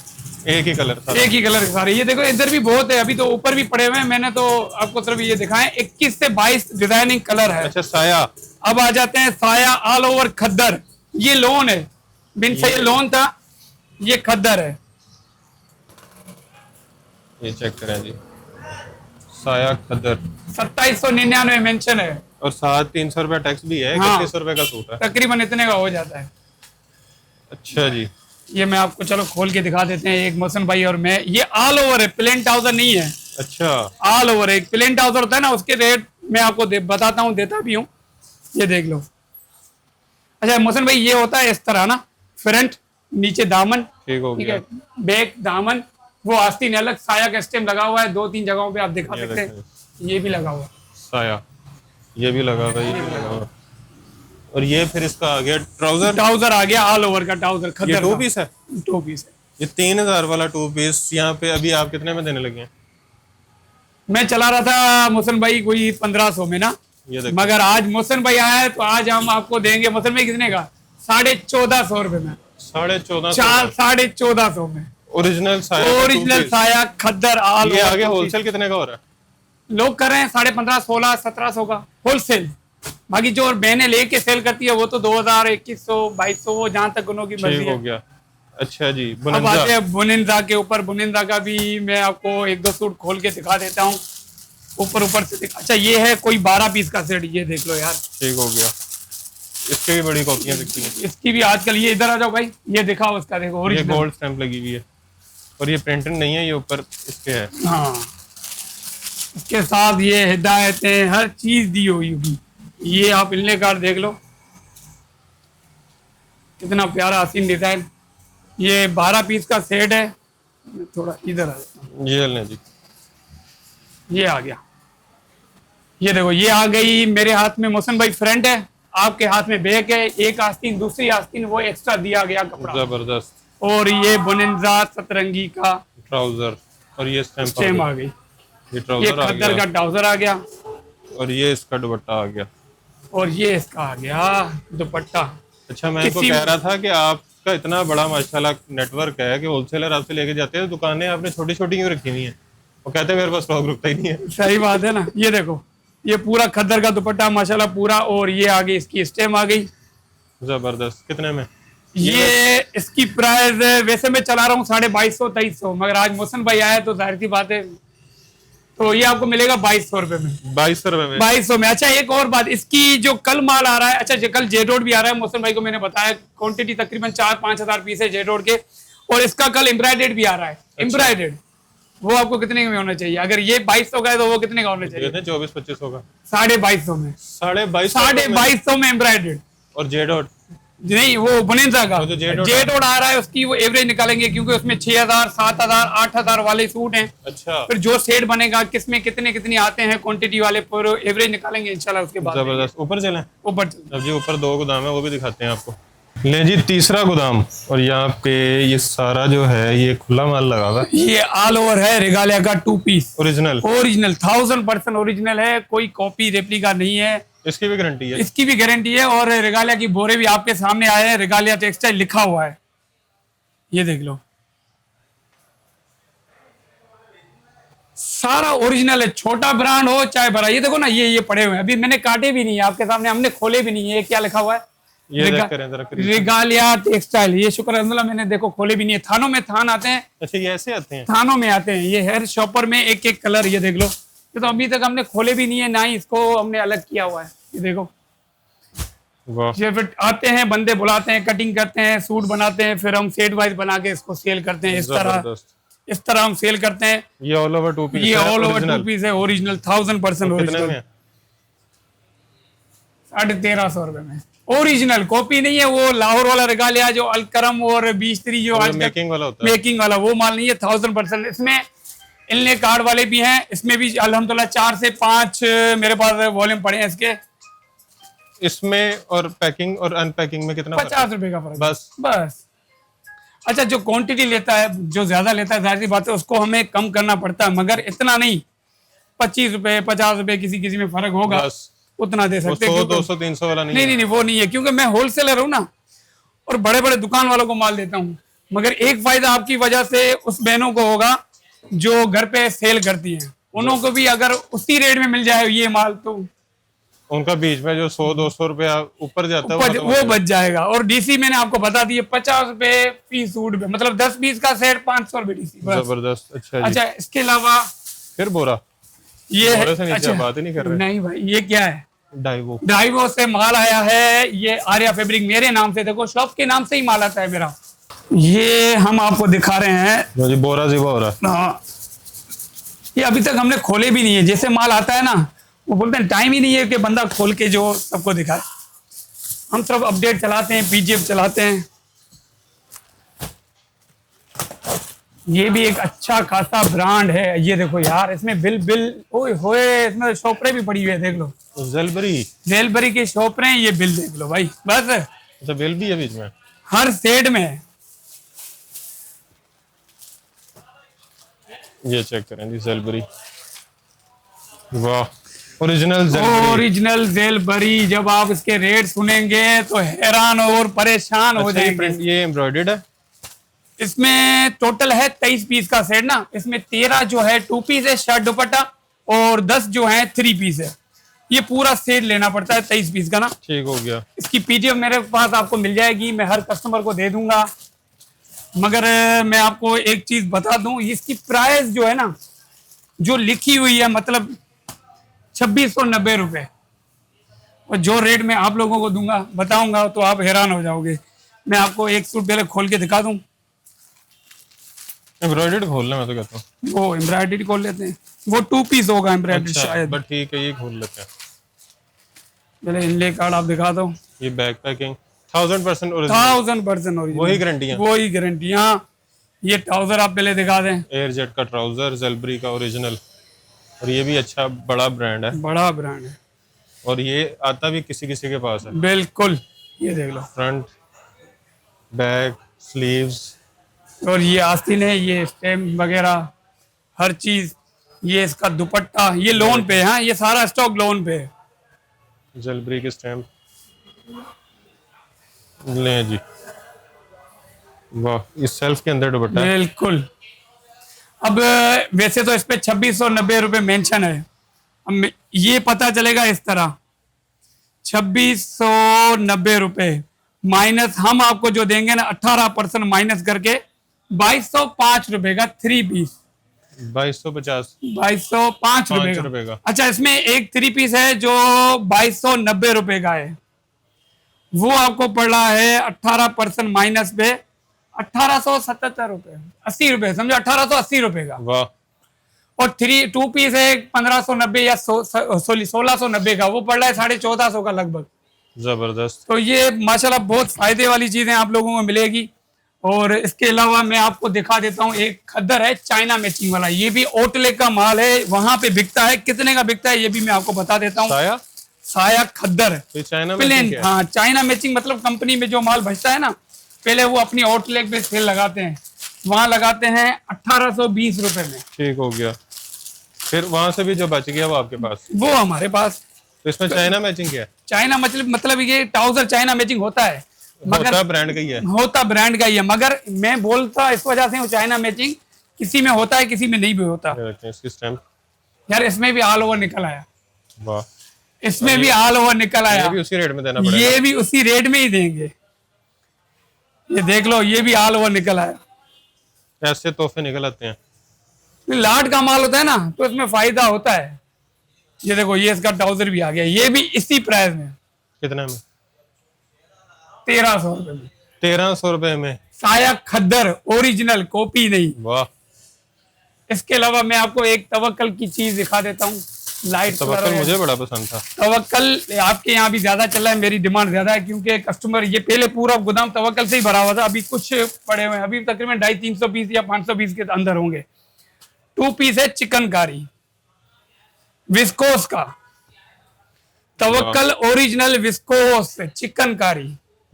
एक ही कलर सारा, एक ही कलर के सारे। ये देखो इधर भी बहुत है, अभी तो ऊपर भी पड़े हुए हैं, मैंने तो आपको सिर्फ ये दिखाएं। 21 से 22 डिजाइनिंग कलर है। अच्छा, साया। अब आ जाते हैं साया ऑल ओवर खद्दर। ये लोन है, बिन से ये लोन था, ये खद्दर है। ये चेक करें जी, साया खद्दर 2799 मेंशन है और साथ 300 रुपया टैक्स भी है। 3100 रुपए का सूट है, तकरीबन इतने का हो जाता है। अच्छा जी, ये मैं आपको चलो खोल के दिखा देते हैं, एक मोहसिन भाई और मैं। ये ऑल ओवर है, प्लेन ट्राउजर नहीं है। अच्छा, ऑल ओवर। एक प्लेन ट्राउजर होता है ना, उसके रेट मैं आपको बताता हूँ, देता भी हूँ, ये देख लो। अच्छा मोहसिन भाई, ये होता है इस तरह ना, फ्रंट, नीचे दामन, ठीक हो गया, बैक दामन, वो आस्तीन अलग, साया का स्टेम लगा हुआ है 2-3 जगहों पे आप दिखा सकते हैं। ये भी लगा हुआ साया, ये भी लगा हुआ, ये भी लगा हुआ। और ये फिर इसका आ गया ट्राउजर आ गया ऑल ओवर का ट्राउजर खद्दर। ये 2 पीस है, 2 पीस है। ये 3000 वाला 2 पीस यहाँ पे अभी आप कितने में देने लगे हैं? मैं चला रहा था मोहसिन भाई कोई 1500 में ना, मगर आज मोहसिन भाई आया है तो आज हम आपको देंगे। मोहसिन भाई कितने का? 1450 रुपए में। 1450 में ओरिजिनल साया खद्दर ऑल। ये आगे होलसेल कितने का हो रहा है? लोग कर रहे हैं 1550, 1600, 1700 का होलसेल। बाकी जो बहनें लेके सेल करती है वो तो 2000, 2100, 2200, वो जहाँ तक उन्हों की मर्जी हो गया। अच्छा जी, अब आते हैं बुनिंदा के ऊपर। बुनिंदा का भी मैं आपको 1-2 सूट खोल के दिखा देता हूँ, ऊपर से। अच्छा, ये है कोई 12 पीस का सेट, ये देख लो यार। ठीक हो गया, इसकी भी बड़ी कॉपियां दिखती हैं। इसकी भी आजकल, ये इधर आ जाओ भाई, ये दिखाओ उसका, देखो ये गोल्ड स्टैंप लगी हुई है और ये प्रिंटेड नहीं है, ये ऊपर इसके है। हाँ, इसके साथ ये हिदायतें, हर चीज दी हुई होगी। ये आप इनले कार्ड देख लो, कितना प्यारा हसीन डिजाइन। ये 12 पीस का सेट है। थोड़ा इधर आ जाता हूं। ये लें जी, ये आ गया। ये देखो ये आ गई मेरे हाथ में मोहसिन भाई फ्रंट है, आपके हाथ में बैक है। एक आस्तीन दूसरी आस्तीन वो एक्स्ट्रा दिया गया कपड़ा, जबरदस्त। और ये बोनेंजा सतरंगी का ट्राउजर, और ये स्टेम आ गई। ये ये ट्राउजर आ खद्दर गया, का ट्राउजर आ गया, और ये इसका दुपट्टा आ गया, और ये इसका आ गया दुपट्टा। अच्छा मैं आपको कह रहा था कि आपका इतना बड़ा माशाल्लाह नेटवर्क है कि होलसेलर आपसे लेके जाते हैं, दुकानें आपने छोटी छोटी क्यों रखी हुई हैं? वो कहते हैं मेरे पास स्टॉक रुकता ही नहीं है। सही बात है ना। ये देखो ये पूरा खद्दर का दुपट्टा माशाल्लाह पूरा, और ये आ गई इसकी स्टेम आ गई। जबरदस्त। कितने में? ये इसकी प्राइस वैसे मैं चला रहा हूँ 2250 2300, मगर आज मोहसिन भाई आया तो जाहिर सी बात है, तो ये आपको मिलेगा 2200 रुपए में। 2200 रुपए में? 2200 में। अच्छा एक और बात, इसकी जो कल माल आ रहा है, अच्छा कल जेड रोड भी आ रहा है, मोहसिन भाई को मैंने बताया क्वांटिटी तकरीबन 4-5 हजार पीस है जेड रोड के, और इसका कल एम्ब्रॉयडेड भी आ रहा है। एम्ब्रॉयडेड वो आपको कितने में होना चाहिए? अगर ये 2200 का है तो वो कितने का होना चाहिए? 24-25 का। 2250 में। 2250 में एम्ब्रॉयडेड। और जेड रोड नहीं, वो बोनेंजा का जो जेड रोड आ रहा है उसकी वो एवरेज निकालेंगे, क्योंकि उसमें 6000 7000 8000 वाले सूट हैं। अच्छा, फिर जो सेट बनेगा किसमें कितने आते हैं क्वांटिटी वाले, पर एवरेज निकालेंगे इंशाल्लाह उसके बाद। जबरदस्त। ऊपर चलें? ऊपर अब जी ऊपर 2 गोदाम है, वो भी दिखाते हैं आपको। ले जी तीसरा गोदाम, और यहाँ पे ये सारा जो है ये खुला माल लगा हुआ है। ये ऑल ओवर है रेगालिया का 2 पीस ओरिजिनल 1000% ओरिजिनल है, कोई कॉपी रेप्लिका नहीं है। इसकी भी गारंटी है? इसकी भी गारंटी है, और रेगालिया की बोरे भी आपके सामने आए हैं, रेगालिया टेक्सटाइल लिखा हुआ है, ये देख लो सारा ओरिजिनल है, छोटा ब्रांड हो चाहे बड़ा। ये देखो ना, ये पड़े हुए हैं, अभी मैंने काटे भी नहीं है आपके सामने, हमने खोले भी नहीं है। क्या लिखा हुआ है? ये देख करें जरा, रेगालिया टेक्सटाइल। ये शुक्र अल्हम्दुलिल्लाह मैंने देखो खोले भी नहीं है। थानों में थान आते हैं। अच्छा, ये ऐसे आते हैं? थानों में आते हैं, ये हेयर शॉपर में एक एक कलर, ये देख लो। ये तो अभी तक हमने खोले भी नहीं है, ना ही इसको हमने अलग किया हुआ है। ये देखो, ये फिर आते हैं बंदे बुलाते हैं, कटिंग करते हैं, सूट बनाते हैं, फिर हम सेट वाइज बना के इसको सेल करते हैं। इस तरह हम सेल करते हैं। ये ऑल ओवर 2 पीस, ये ऑल ओवर 2 पीस है ओरिजिनल 1000% ओरिजिनल। 1350 रुपए में ओरिजिनल, कॉपी नहीं है। वो लाहौर वाला रेगालिया जो अलकरम और 20-3 जो आज मेकिंग वाला होता है, मेकिंग वाला, वो माल नहीं है। 1000%। इसमें इनले कार्ड वाले भी हैं, इसमें भी अल्हम्दुलिल्लाह 4 से 5 मेरे पास वॉल्यूम पड़े हैं इसके। इसमें और पैकिंग और अनपैकिंग में कितना? 50 रुपए का फर्क बस। अच्छा, जो क्वांटिटी लेता है, जो ज्यादा लेता है, जाहिर सी बात है उसको हमें कम करना पड़ता है, मगर इतना नहीं। 25 रुपए 50 रुपए किसी में फर्क होगा, उतना दे सकते हैं। 100-200-300 वाला नहीं, वो नहीं है, क्योंकि मैं होलसेलर हूँ ना, और बड़े बड़े दुकान वालों को माल देता हूँ। मगर एक फायदा आपकी वजह से उस बहनों को होगा जो घर पे सेल करती हैं, उन्हों को भी अगर उसी रेट में मिल जाए ये माल, तो उनका बीच में जो 100-200 रुपया ऊपर जाता है वो बच जाएगा। और डीसी मैंने आपको बता दिए 50 रुपए पीस सूट पे, मतलब 10 पीस का सेट 500 रुपए डीसी। जबरदस्त। अच्छा, इसके अलावा फिर बोरा, ये बोरे से नीचे अच्छा, बात ही नहीं कर रहे। नहीं भाई, ये क्या है? डाइवो से माल आया है। ये आर्या फैब्रिक मेरे नाम से, देखो शॉप के नाम से ही माल आता है मेरा। ये हम आपको दिखा रहे हैं जी, बोरा जीवा हो रहा है। ये अभी तक हमने खोले भी नहीं है। जैसे माल आता है ना, वो बोलते हैं टाइम ही नहीं है कि बंदा खोल के जो सबको दिखाए। हम सब अपडेट चलाते हैं, पीजीएफ चलाते हैं। ये भी एक अच्छा खासा ब्रांड है। ये देखो यार, इसमें बिल ओए होए, इसमें शॉपरें भी पड़ी हुई है, देख लो। जेलबरी की शॉपरें, ये बिल देख लो भाई, बस। अच्छा, बिल भी है बीच में हर सेट में। ये चेक करें जी, जेलबरी, वाह, ओरिजिनल जेलबरी। जब आप इसके रेट सुनेंगे तो हैरान और परेशान हो जाएंगे। ये एम्ब्रॉयडर्ड है। इसमें टोटल है 23 पीस का सेट ना, इसमें 13 जो है 2 पीस है शर्ट दुपट्टा, और 10 जो है 3 पीस है। ये पूरा सेट लेना पड़ता है 23 पीस का ना। ठीक हो गया। इसकी पीडीएफ मेरे पास आपको मिल जाएगी, मैं हर कस्टमर को दे दूंगा। मगर मैं आपको एक चीज बता दूं, इसकी प्राइस जो है ना, जो लिखी हुई है, मतलब 2690 रुपए, और जो रेट में आप लोगों को दूंगा, बताऊंगा, तो आप हैरान हो जाओगे। मैं आपको एक सूट पहले खोल के दिखा दूं। एम्ब्रॉयडर्ड खोलना, मैं तो कहता हूँ वो एम्ब्रॉयडरी खोल लेते हैं। वो 2 पीस होगा एम्ब्रॉयडरी। अच्छा, शायद, बट ठीक है, ये खोल लेते हैं। पहले इनले कार्ड आप दिखा दो। ये बैक पैकिंग 1000% ओरिजिनल, 1000% ओरिजिनल, वही गारंटी है, वही गारंटी। हाँ, ये ट्राउजर आप पहले दिखा दें, एयर जेट का ट्राउजर, ज़ेलबरी का ओरिजिनल, और ये भी अच्छा बड़ा ब्रांड है, बड़ा ब्रांड है, और ये आता भी किसी किसी के पास है। बिल्कुल, ये देख लो, फ्रंट, बैक, स्लीव्स, और ये आस्तीन है, ये स्टेम वगैरह हर चीज, ये इसका दुपट्टा, ये लोन पे है। हाँ, ये सारा स्टॉक लोन पे है। ज़ेलबरी के स्टैम्प लें जी, वाह, इस सेल्फ के अंदर दुपट्टा है। बिल्कुल। अब वैसे तो इस पे 2690 रुपये मेंशन है, अब ये पता चलेगा इस तरह, 2690 रुपये माइनस हम आपको जो देंगे ना 18% माइनस करके 2205 रुपए का 3 पीस, 2250, 2205 रुपए का। अच्छा, इसमें एक 3 पीस है जो 2290 रुपए का है, वो आपको पड़ रहा है 18% माइनस पे 1877 रुपए, 80 रुपए, समझो 1880 रुपए का। वाह, और 2 पीस है 1590 या 1690 का, वो पड़ रहा है 1450 का लगभग। जबरदस्त। तो ये माशाल्लाह बहुत फायदे वाली चीजें आप लोगों को मिलेगी। और इसके अलावा मैं आपको दिखा देता हूँ, एक खद्दर है चाइना मैचिंग वाला, ये भी ओटले का माल है, वहां पे बिकता है, कितने का बिकता है ये भी मैं आपको बता देता हूँ। साया, साया खद्दर चाइना प्लेन, हाँ, चाइना मैचिंग मतलब कंपनी में जो माल बचता है ना, पहले वो अपनी आउटलेट पे सेल लगाते हैं, वहां लगाते हैं 1820 रुपए में। ठीक हो गया, फिर वहां से भी जो बच गया वो आपके पास, वो हमारे पास। तो इसमें चाइना मैचिंग क्या है? चाइना मतलब ये ट्राउजर चाइना मैचिंग होता है, मगर होता ब्रांड का ही है, होता ब्रांड का ही है, मगर मैं बोलता इस वजह से हूँ चाइना मैचिंग किसी में होता है किसी में नहीं भी होता। इसकी स्टैम्प, यार इसमें भी ऑल ओवर निकल आया, वाह, इसमें भी ऑल ओवर निकल आया, ये भी उसी रेट में देना पड़ेगा, ये भी उसी रेट में ही देंगे। ये देख लो, ये भी ऑल ओवर निकल आया। ऐसे तोहफे निकल आते हैं, लाट का माल होता है ना, तो इसमें फायदा होता है। ये देखो, ये इसका ट्राउजर भी आ गया, ये भी इसी प्राइस में, कितने में? 1300 रुपए में, 1300 रुपए में, साया खद्दर ओरिजिनल, कॉपी नहीं। वाह। इसके अलावा मैं आपको एक तवक्कल की चीज दिखा देता हूँ, लाइट तवक्कल मुझे बड़ा पसंद था। तवक्कल आपके यहाँ भी ज्यादा चल रहा है, मेरी डिमांड ज्यादा है, क्योंकि कस्टमर, ये पहले पूरा गोदाम तवक्कल से ही भरा हुआ था, अभी कुछ पड़े हुए हैं, अभी तकरीबन 250-300 पीस या 500 पीस के अंदर होंगे। 2 पीस है चिकनकारी विस्कोस का, तवक्कल ओरिजिनल विस्कोस चिकनकारी।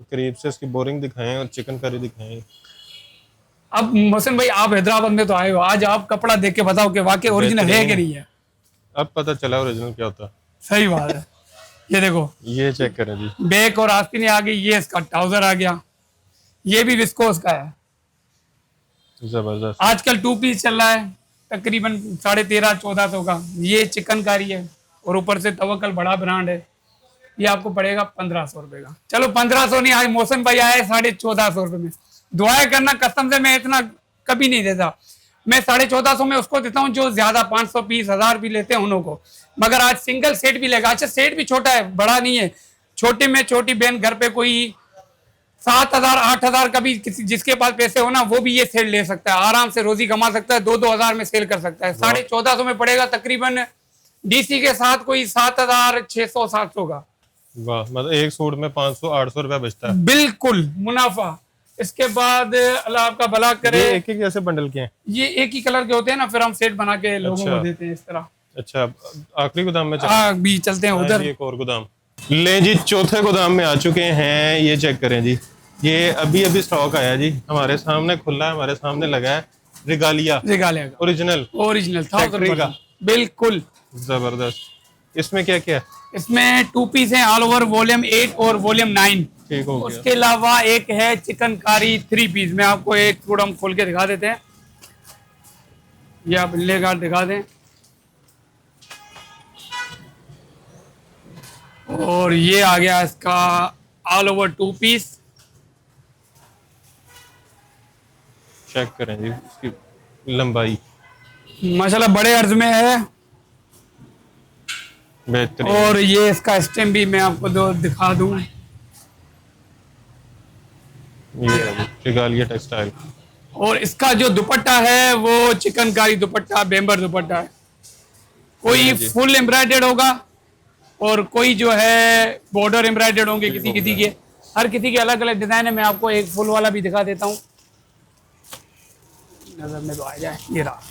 करीब से इसकी बोरिंग दिखाएं और चिकन करी दिखाएं। अब मोहसिन भाई, आप हैदराबाद में तो आए हो, आज आप कपड़ा देख के बताओ कि वाकई ओरिजिनल है कि नहीं है। अब पता चला ओरिजिनल क्या होता है। सही बात है। ये देखो, ये चेक करें जी, बैक और आस्तीन आ गई, ये इसका ट्राउजर आ गया, ये भी विस्कोस का है, जबरदस्त। आजकल 2 पीस चल रहा है तकरीबन 1350-1400 का, ये चिकनकारी है, और ऊपर से तवक्कल बड़ा ब्रांड है, ये आपको पड़ेगा 1500 रुपए का। चलो 1500 नहीं, आज मौसम भाई आए 1450 रुपए में, दुआएं करना कसम से, मैं इतना कभी नहीं देता, मैं 1450 में उसको देता हूँ जो ज्यादा 500 पीस 1000 भी लेते हैं उन्हों को, मगर आज सिंगल सेट भी लेगा। अच्छा, सेट भी छोटा है, बड़ा नहीं है, छोटे में छोटी बहन घर पे कोई 7000 8000 का भी, किसी जिसके पास पैसे हो ना, वो भी ये सेल ले सकता है, आराम से रोजी कमा सकता है, 2-2 हजार में सेल कर सकता है। 1450 में पड़ेगा तकरीबन डीसी के साथ कोई 7600-700 का। वाह, मतलब एक सूट में 500-800 रुपया बचता है, बिल्कुल मुनाफा। इसके बाद अल्लाह आपका भला करे, ये एक जैसे बंडल के हैं, ये एक ही कलर के होते हैं ना, फिर हम सेट बना के लोगों को देते हैं इस तरह। अच्छा, आखिरी गोदाम में भी चलते हैं उधर, एक और गोदाम ले जी, चौथे गोदाम में आ चुके हैं। ये चेक करें जी, ये अभी अभी स्टॉक आया जी, हमारे सामने खुला है, हमारे सामने लगा है, रिगालिया ओरिजिनल फैक्ट्री का, बिल्कुल जबरदस्त। इसमें क्या क्या है? इसमें 2 पीस है, ऑल ओवर वॉल्यूम 8 और वॉल्यूम 9। ठीक हो गया। उसके अलावा एक है चिकनकारी 3 पीस, मैं आपको एक थोड़ा हम खोल के दिखा देते हैं, ये आप ले कार्ड दिखा दें, और ये आ गया इसका ऑल ओवर 2 पीस। चेक करें जी, इसकी लंबाई माशाल्लाह बड़े अर्ज में है, बेहतरीन। और ये इसका स्टेम भी मैं आपको दिखा दूं, ये रिगालिया टेक्सटाइल, और इसका जो दुपट्टा है वो चिकनकारी दुपट्टा, बेम्बर दुपट्टा है, कोई फुल एम्ब्रॉयडर्ड होगा और कोई जो है बॉर्डर एम्ब्रॉयडर्ड होंगे किसी किसी के, हर किसी के अलग अलग डिजाइन है। मैं आपको एक फुल वाला भी दिखा देता हूँ, नजर में तो आ जाए। ये रहा,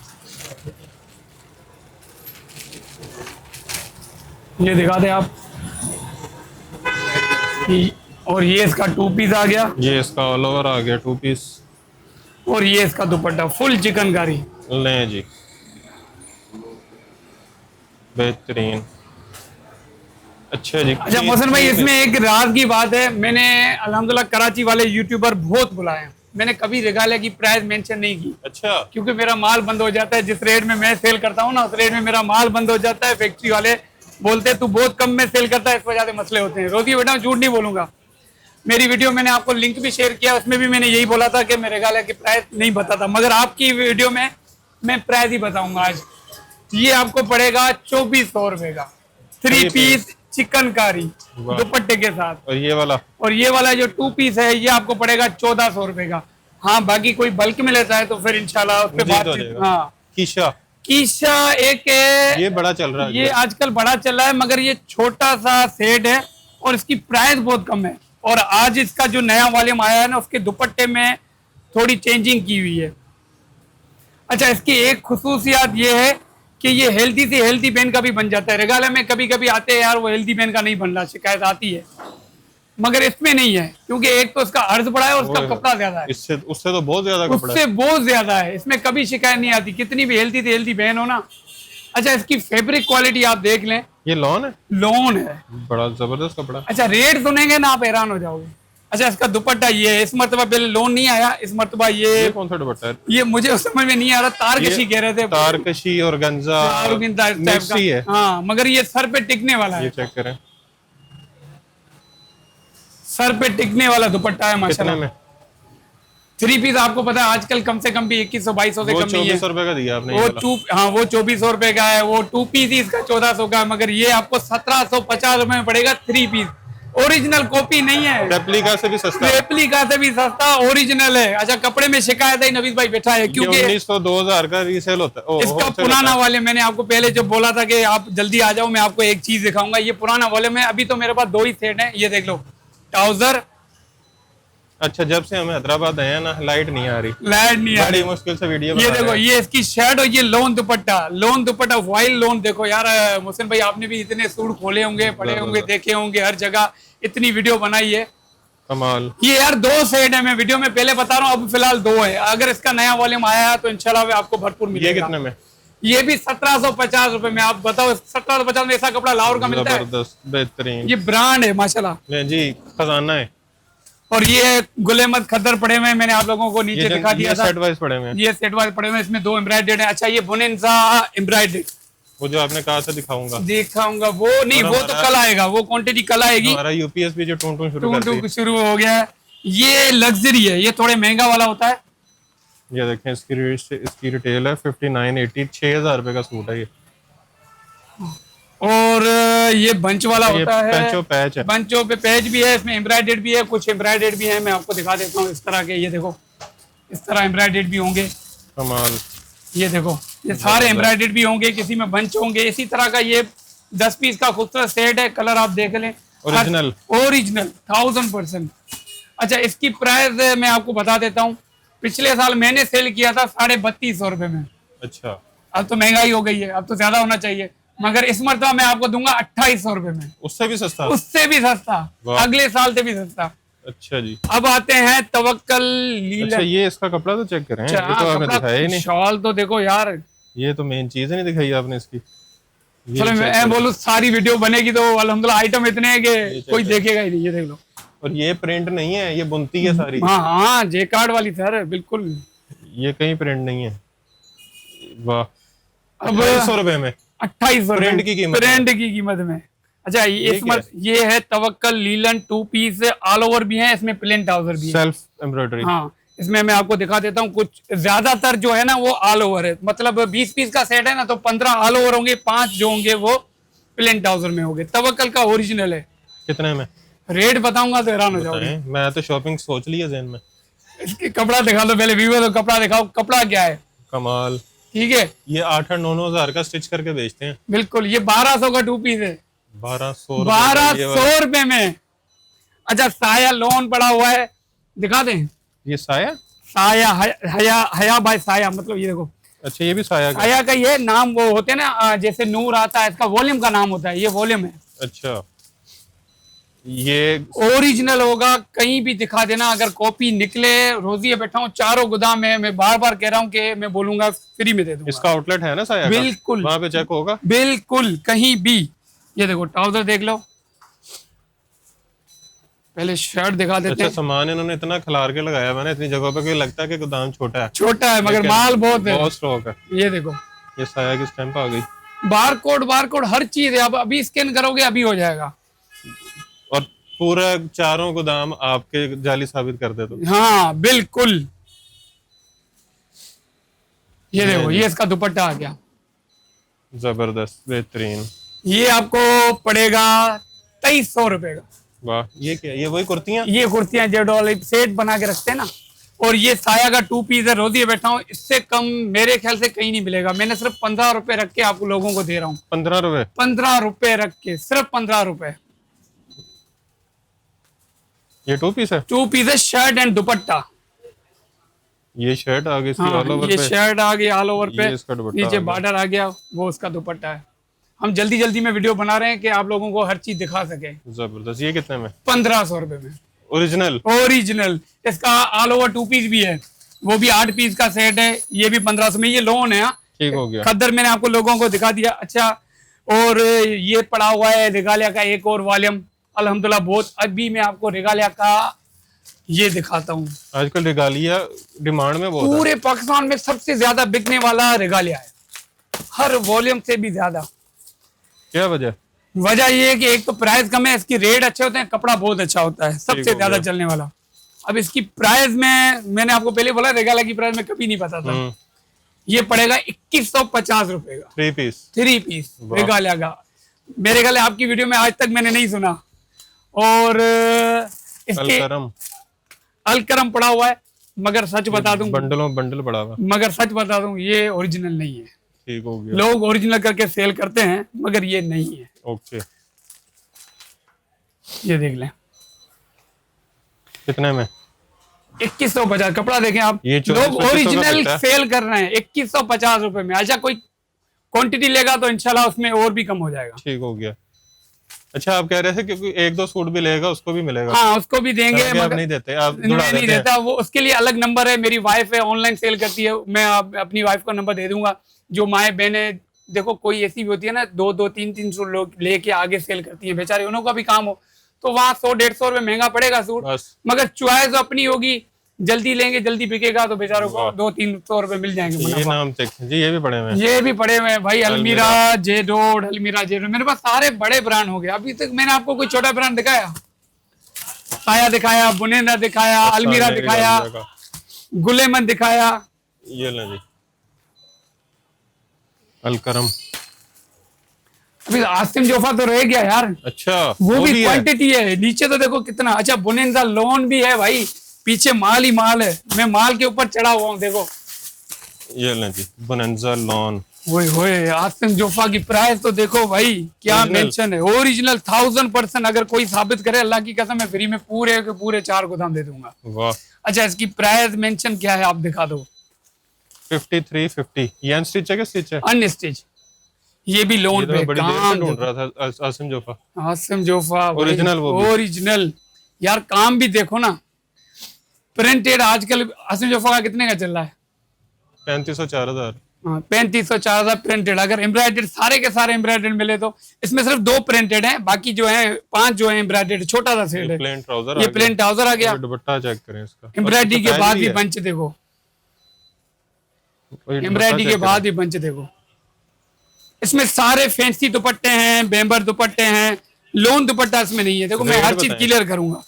ये दिखा दे आप। और ये इसका 2 पीस आ गया, ये इसका ऑल ओवर आ गया 2 पीस। और ये इसका दुपट्टा फुल चिकनकारी। लें जी, बेहतरीन। अच्छा जी। अच्छा मोहसिन भाई, इसमें एक राज की बात है, मैंने अल्हम्दुलिल्लाह कराची वाले यूट्यूबर बहुत बुलाए हैं, मैंने कभी रेगालिया की प्राइस मेंशन नहीं की। अच्छा। क्योंकि मेरा माल बंद हो जाता है, जिस रेट में मैं सेल करता हूँ ना उस रेट में मेरा माल बंद हो जाता है। फैक्ट्री वाले बोलते हैं तू बहुत कम में सेल करता है, इस वजह से मसले होते हैं। रोजी बेटा झूठ नहीं बोलूंगा, मेरी वीडियो मैंने आपको लिंक भी शेयर किया, उसमें भी मैंने यही बोला था कि मैं रेगालिया की प्राइस नहीं बताता, मगर आपकी वीडियो में मैं प्राइस ही बताऊंगा आज। ये आपको पड़ेगा 2400 रुपए का 3 पीस चिकनकारी दुपट्टे के साथ। और ये वाला जो 2 पीस है ये आपको पड़ेगा 1400 रुपए का। हाँ, बाकी कोई बल्क में लेता है तो फिर इंशाल्लाह उस पे बात। हाँ, कीशा एक ये बड़ा चल रहा है, ये आजकल बड़ा चल रहा है, मगर ये छोटा सा सेट है और इसकी प्राइस बहुत कम है। और आज इसका जो नया वॉल्यूम आया है ना, उसके दुपट्टे में थोड़ी चेंजिंग की हुई है। अच्छा, इसकी एक खुसूसियत ये है कि ये हेल्दी से हेल्दी पेन का भी बन जाता है। रेगालिया में कभी कभी आते हैं यार वो हेल्दी पेन का नहीं बन रहा, शिकायत आती है, मगर इसमें नहीं है, क्योंकि एक तो इसका अर्ज बड़ा है और उसका कपड़ा ज्यादा है। इससे उससे तो बहुत ज्यादा कपड़ा है, उससे बहुत ज्यादा है, इसमें कभी शिकायत नहीं आती, कितनी भी हेल्दी से हेल्दी पेन हो ना। अच्छा, इसकी फैब्रिक क्वालिटी आप देख लें, ये लॉन है, लॉन है, बड़ा जबरदस्त कपड़ा। अच्छा, रेट सुनेंगे ना आप हैरान हो जाओगे। अच्छा, इसका दुपट्टा ये है, इस मरतबा पहले लोन नहीं आया, इस मरतबा ये कौन सा दुपट्टा है? ये मुझे समझ में नहीं आ रहा, तारकशी कह रहे थे, तारकशी और गंजा है। हाँ, मगर ये सर पे टिकने वाला है, ये चेक करें, सर पे टिकने वाला दुपट्टा है माशाल्लाह। में 3 पीस आपको पता है आजकल कम से कम भी 2100-2200 से कम नहीं है। 2400 रुपए का दिया आपने, वो 2400 रुपए का है, वो 2 पीस ही इसका 1400 का, मगर ये आपको 1750 रुपए में पड़ेगा 3 पीस। ओरिजिनल कॉपी नहीं है, रेप्लिका से भी सस्ता, रेप्लिका से भी सस्ता, ओरिजिनल है। अच्छा, कपड़े में शिकायत है, नवीद भाई बैठा है, क्योंकि 1900-2000 का रीसेल होता है। इसका पुराना वाले, मैंने आपको पहले जब बोला था कि आप जल्दी आ जाओ, मैं आपको एक चीज दिखाऊंगा, ये पुराना वाले में अभी तो मेरे पास 2 ही सेट है, ये देख लो ट्राउजर। अच्छा, जब से हमें हैदराबाद आए हैं ना, लाइट नहीं आ रही, बड़ी मुश्किल से वीडियो ये देखो, ये इसकी शर्ट और ये लोन दुपट्टा वाइल्ड लोन। देखो यार मोहसिन भाई, आपने भी इतने सूट खोले होंगे, पढ़े होंगे, देखे होंगे, हर जगह इतनी वीडियो बनाई है, कमाल। ये यार 2 सेट है, मैं वीडियो में पहले बता रहा हूँ, अब फिलहाल 2 है। अगर इसका नया वॉल्यूम आया है तो इंशाल्लाह आपको भरपूर मिलेगा। ये कितने में? ये भी 1750 रुपए में। आप बताओ 1750 में ऐसा कपड़ा लाहौर का मिलता है? जबरदस्त, बेहतरीन, ये ब्रांड है माशाल्लाह जी, खजाना है। और ये गुलेमत खद्दर पड़े हुए हैं, मैंने आप लोगों को नीचे दिखा दिया था, सेट वाइज पड़े हुए हैं, ये सेट वाइज पड़े हुए हैं, इसमें 2 एम्ब्रॉयडर्ड है। अच्छा, ये बुनेंसा एम्ब्रॉयडर्ड, वो जो आपने कहा था दिखाऊंगा वो नहीं, वो तो कल आएगा, वो क्वांटिटी कल आएगी। हमारा यूपीएस भी जो टून शुरू हो गया है। ये लग्जरी है, ये थोड़े महंगा वाला होता है। ये देखें, इसकी रिटेल है 5980, 6000 रुपए का सूट है ये। और ये बंच वाला होता है, पैच है, बंचों पे पैच भी है, इसमें एम्ब्रॉयडर्ड भी है, कुछ एम्ब्रॉयडर्ड भी है, मैं आपको दिखा देता हूँ इस तरह के। ये देखो, इस तरह एम्ब्रॉयडर्ड भी होंगे, कमाल। ये देखो, ये सारे एम्ब्रॉयडर्ड भी होंगे, किसी में बंच होंगे, इसी तरह का ये 10 पीस का खूबसूरत सेट है। कलर आप देख लें, ओरिजिनल 1000%। अच्छा, इसकी प्राइस मैं आपको बता देता हूँ, पिछले साल मैंने सेल किया था 3250 रुपए में। अच्छा, अब तो महंगाई हो गई है, अब तो ज्यादा होना चाहिए, मगर इस मरतबा मैं आपको दूंगा 2800 रुपए में। उससे भी सस्ता, अगले साल से भी सस्ता। अच्छा जी, अब आते हैं तवक्कल लीलन। अच्छा, ये इसका कपड़ा तो चेक करें, ये तो आपने दिखाया ही नहीं। शॉल तो देखो यार, ये तो मेन चीज है, नहीं दिखाई आपने इसकी। चलो मैं बोलूं, सारी वीडियो बनेगी तो अल्हम्दुलिल्लाह आइटम इतने हैं कि कोई देखेगा ही नहीं। ये देख लो, और ये प्रिंट नहीं है, ये बुनती है सारी। हाँ, जे कार्ड वाली सर, बिल्कुल, ये कहीं प्रिंट नहीं है। वाह, अब 2800 रुपए में, 2800 प्रिंट की कीमत में। अच्छा, ये है तवक्कल लीलन 2 पीस, ऑल ओवर भी है, इसमें प्लेन ट्राउजर भी है, सेल्फ एम्ब्रॉयडरी। हाँ, इसमें मैं आपको दिखा देता हूँ, कुछ ज्यादातर जो है ना वो ऑल ओवर है, मतलब 20 पीस का सेट है ना, तो 15 ऑल ओवर होंगे, 5 जो होंगे वो प्लेन ट्राउजर में होंगे। तवक्कल का ओरिजिनल है। कितने में? रेट बताऊंगा तो हैरान हो जाओगे। मैं तो शॉपिंग सोच लिया ज़हन में। इसकी कपड़ा दिखा दो पहले, व्यूअर, तो कपड़ा दिखाओ, कपड़ा क्या है, कमाल। ठीक है, ये 8-9 हजार का स्टिच करके बेचते हैं। बिल्कुल, ये 1200 का 2 पीस है, 1200 रुपए में। अच्छा साया लोन पड़ा हुआ है, दिखा दें। ये साया साया हया बाय साया, मतलब ये देखो। अच्छा ये भी साया का? साया का ये नाम वो होते हैं ना, जैसे नूर आता है, इसका वॉल्यूम का नाम होता है, ये वॉल्यूम है। अच्छा ये ओरिजिनल होगा, कहीं भी दिखा देना, अगर कॉपी निकले। रोजिए बैठा हूँ, चारों गोदाम है, मैं बार बार कह रहा हूँ कि मैं बोलूंगा फ्री में दे दूंगा। इसका आउटलेट है ना साया का? बिल्कुल वहां पे चेक होगा बिल्कुल, कहीं भी। ये देखो ट्राउजर देख लो, पहले शर्ट दिखा देते अच्छा हैं। सामान इन्होंने इतना खिलार के लगाया मैंने इतनी जगहों पे कि लगता है कि गोदाम छोटा है। छोटा है मगर माल बहुत है, बहुत स्टॉक है। ये देखो ये साया की स्टैंप आ गई, बारकोड हर चीज है। अब अभी स्कैन करोगे अभी हो जाएगा। और पूरा चारों गोदाम आपके जाली साबित कर दे तो। हाँ बिल्कुल, ये देखो ये इसका दुपट्टा आ गया, जबरदस्त बेहतरीन। ये आपको पड़ेगा 2300 रुपए का। वाह ये क्या, ये वही कुर्तियां? ये कुर्तियां जो सेट बना के रखते हैं ना। और ये साया का 2 पीस है, रोजिए बैठा हूँ, इससे कम मेरे ख्याल से कहीं नहीं मिलेगा। मैंने सिर्फ 15 रुपए रख के आप लोगों को दे रहा हूँ। 15 रुपए? 15 रुपए रख के, सिर्फ 15 रुपए। ये 2 पीस है? 2 पीस है, शर्ट एंड दुपट्टा। ये शर्ट आ गई इसकी हाँ, ऑल ओवर ये पे। शर्ट आ गई ऑल ओवर पे, ये इसका दुपट्टा नीचे आ गया। बॉर्डर आ गया, वो उसका दुपट्टा है। हम जल्दी जल्दी में वीडियो बना रहे हैं कि आप लोगों को हर चीज दिखा सके। जबरदस्त। ये कितने में? 1500 रुपए में ओरिजिनल? ओरिजिनल। इसका ऑल ओवर 2 पीस भी है, वो भी 8 पीस का सेट है, ये भी 1500 में। ये लोन है, ठीक हो गया। खद्दर मैंने आपको लोगों को दिखा दिया। अच्छा, और ये पड़ा हुआ है रिगालिया का एक और वॉल्यूम, अल्हम्दुलिल्लाह बहुत। अभी मैं आपको रिगालिया का ये दिखाता हूँ। आजकल रिगालिया डिमांड में बहुत है। पूरे पाकिस्तान में सबसे ज्यादा बिकने वाला रिगालिया है, हर वॉल्यूम से भी ज्यादा। क्या वजह? वजह ये है कि एक तो प्राइस कम है, इसकी रेट अच्छे होते हैं, कपड़ा बहुत अच्छा होता है, सबसे ज्यादा चलने वाला। अब इसकी प्राइस में मैंने आपको पहले बोला, रिगालिया की प्राइस में कभी नहीं पता था। ये पड़ेगा 2150 रुपए का 3 पीस। 3 पीस रिगालिया का। मेरे ख्याल आपकी वीडियो में आज तक मैंने नहीं सुना। और इसके अलकरम पड़ा हुआ है, मगर सच बता दूं, बंडलों बंडल पड़ा हुआ, मगर सच बता दूं ये ओरिजिनल नहीं है। ठीक हो गया। लोग ओरिजिनल करके सेल करते हैं, मगर ये नहीं है। ओके, ये देख लें कितने में? 2150। कपड़ा देखें आप, ये लोग ओरिजिनल सेल कर रहे हैं 2150 रुपए में। अच्छा, कोई क्वांटिटी लेगा तो इंशाल्लाह उसमें और भी कम हो जाएगा। ठीक हो गया। अच्छा, आप कह रहे थे कि 1-2 सूट भी लेगा उसको भी मिलेगा? हाँ, उसको भी देंगे, मगर आप नहीं देते, आप नहीं देता वो। उसके लिए अलग नंबर है, मेरी वाइफ है ऑनलाइन सेल करती है, मैं अपनी वाइफ का नंबर दे दूंगा। जो माए बहने, देखो कोई ऐसी भी होती है ना 2-2, 3-3 सूट लोग लेके आगे सेल करती है, बेचारे उन्हों का भी काम हो, तो वहाँ 100-150 रुपए महंगा पड़ेगा सूट। मगर चॉइस अपनी होगी, जल्दी लेंगे जल्दी बिकेगा, तो बेचारों को 200-300 रुपए मिल जाएंगे। ये नाम जी, ये भी पड़े हुए हैं, ये भी पड़े हुए हैं भाई। अलमीरा जेडोड, अलमीरा जेडोड, मेरे पास सारे बड़े ब्रांड हो गए। अभी तक मैंने आपको कोई छोटा ब्रांड दिखाया? साया दिखाया, बुनेंदा दिखाया, अलमीरा दिखाया, गुलेमन दिखाया। ये ले जी अलकरम। अभी आसिम जोफा तो रह गया यार। अच्छा, वो भी क्वांटिटी है। नीचे तो देखो कितना अच्छा, बुनेंदा लोन भी है भाई, पीछे माल ही माल है, मैं माल के ऊपर चढ़ा हुआ हूँ। देखो ये ले जी बोनेंजा लॉन। ओए आसिम जोफा की प्राइस तो देखो भाई, क्या मेंशन है। ओरिजिनल 1000%। अगर कोई साबित करे, अल्लाह की कसम, मैं फ्री में पूरे के पूरे 4 गोदाम दे दूंगा। वाह। अच्छा, इसकी प्राइस मेंशन क्या है आप दिखा दो। 5350। ये अनस्टिच है? क्या स्टिच है? अनस्टिच। ये भी लोन पे बड़ी देर से ढूंढ रहा था आसिम जोफा। आसिम जोफा ओरिजिनल, वो ओरिजिनल यार। काम भी देखो ना, प्रिंटेड। आजकल आसिम जोफा का कितने का चल रहा है? 3500-4000। 3500-4000 प्रिंटेड। अगर एम्ब्रॉयडर्ड सारे के सारे एम्ब्रॉयडर्ड मिले तो इसमें सिर्फ 2 प्रिंटेड हैं, बाकी जो है 5 जो है एम्ब्रॉयडर्ड। छोटा सा सेट है। प्लेन ट्राउजर, ये प्लेन ट्राउजर आ गया। दुपट्टा चेक करें इसका, एम्ब्रॉयडरी के बाद भी बंच देखो, एम्ब्रॉयडरी के बाद भी बंच देखो। इसमें सारे फैंसी दुपट्टे हैं, बेम्बर दुपट्टे हैं, लोन दुपट्टा इसमें नहीं है। देखो मैं हर चीज क्लियर करूंगा।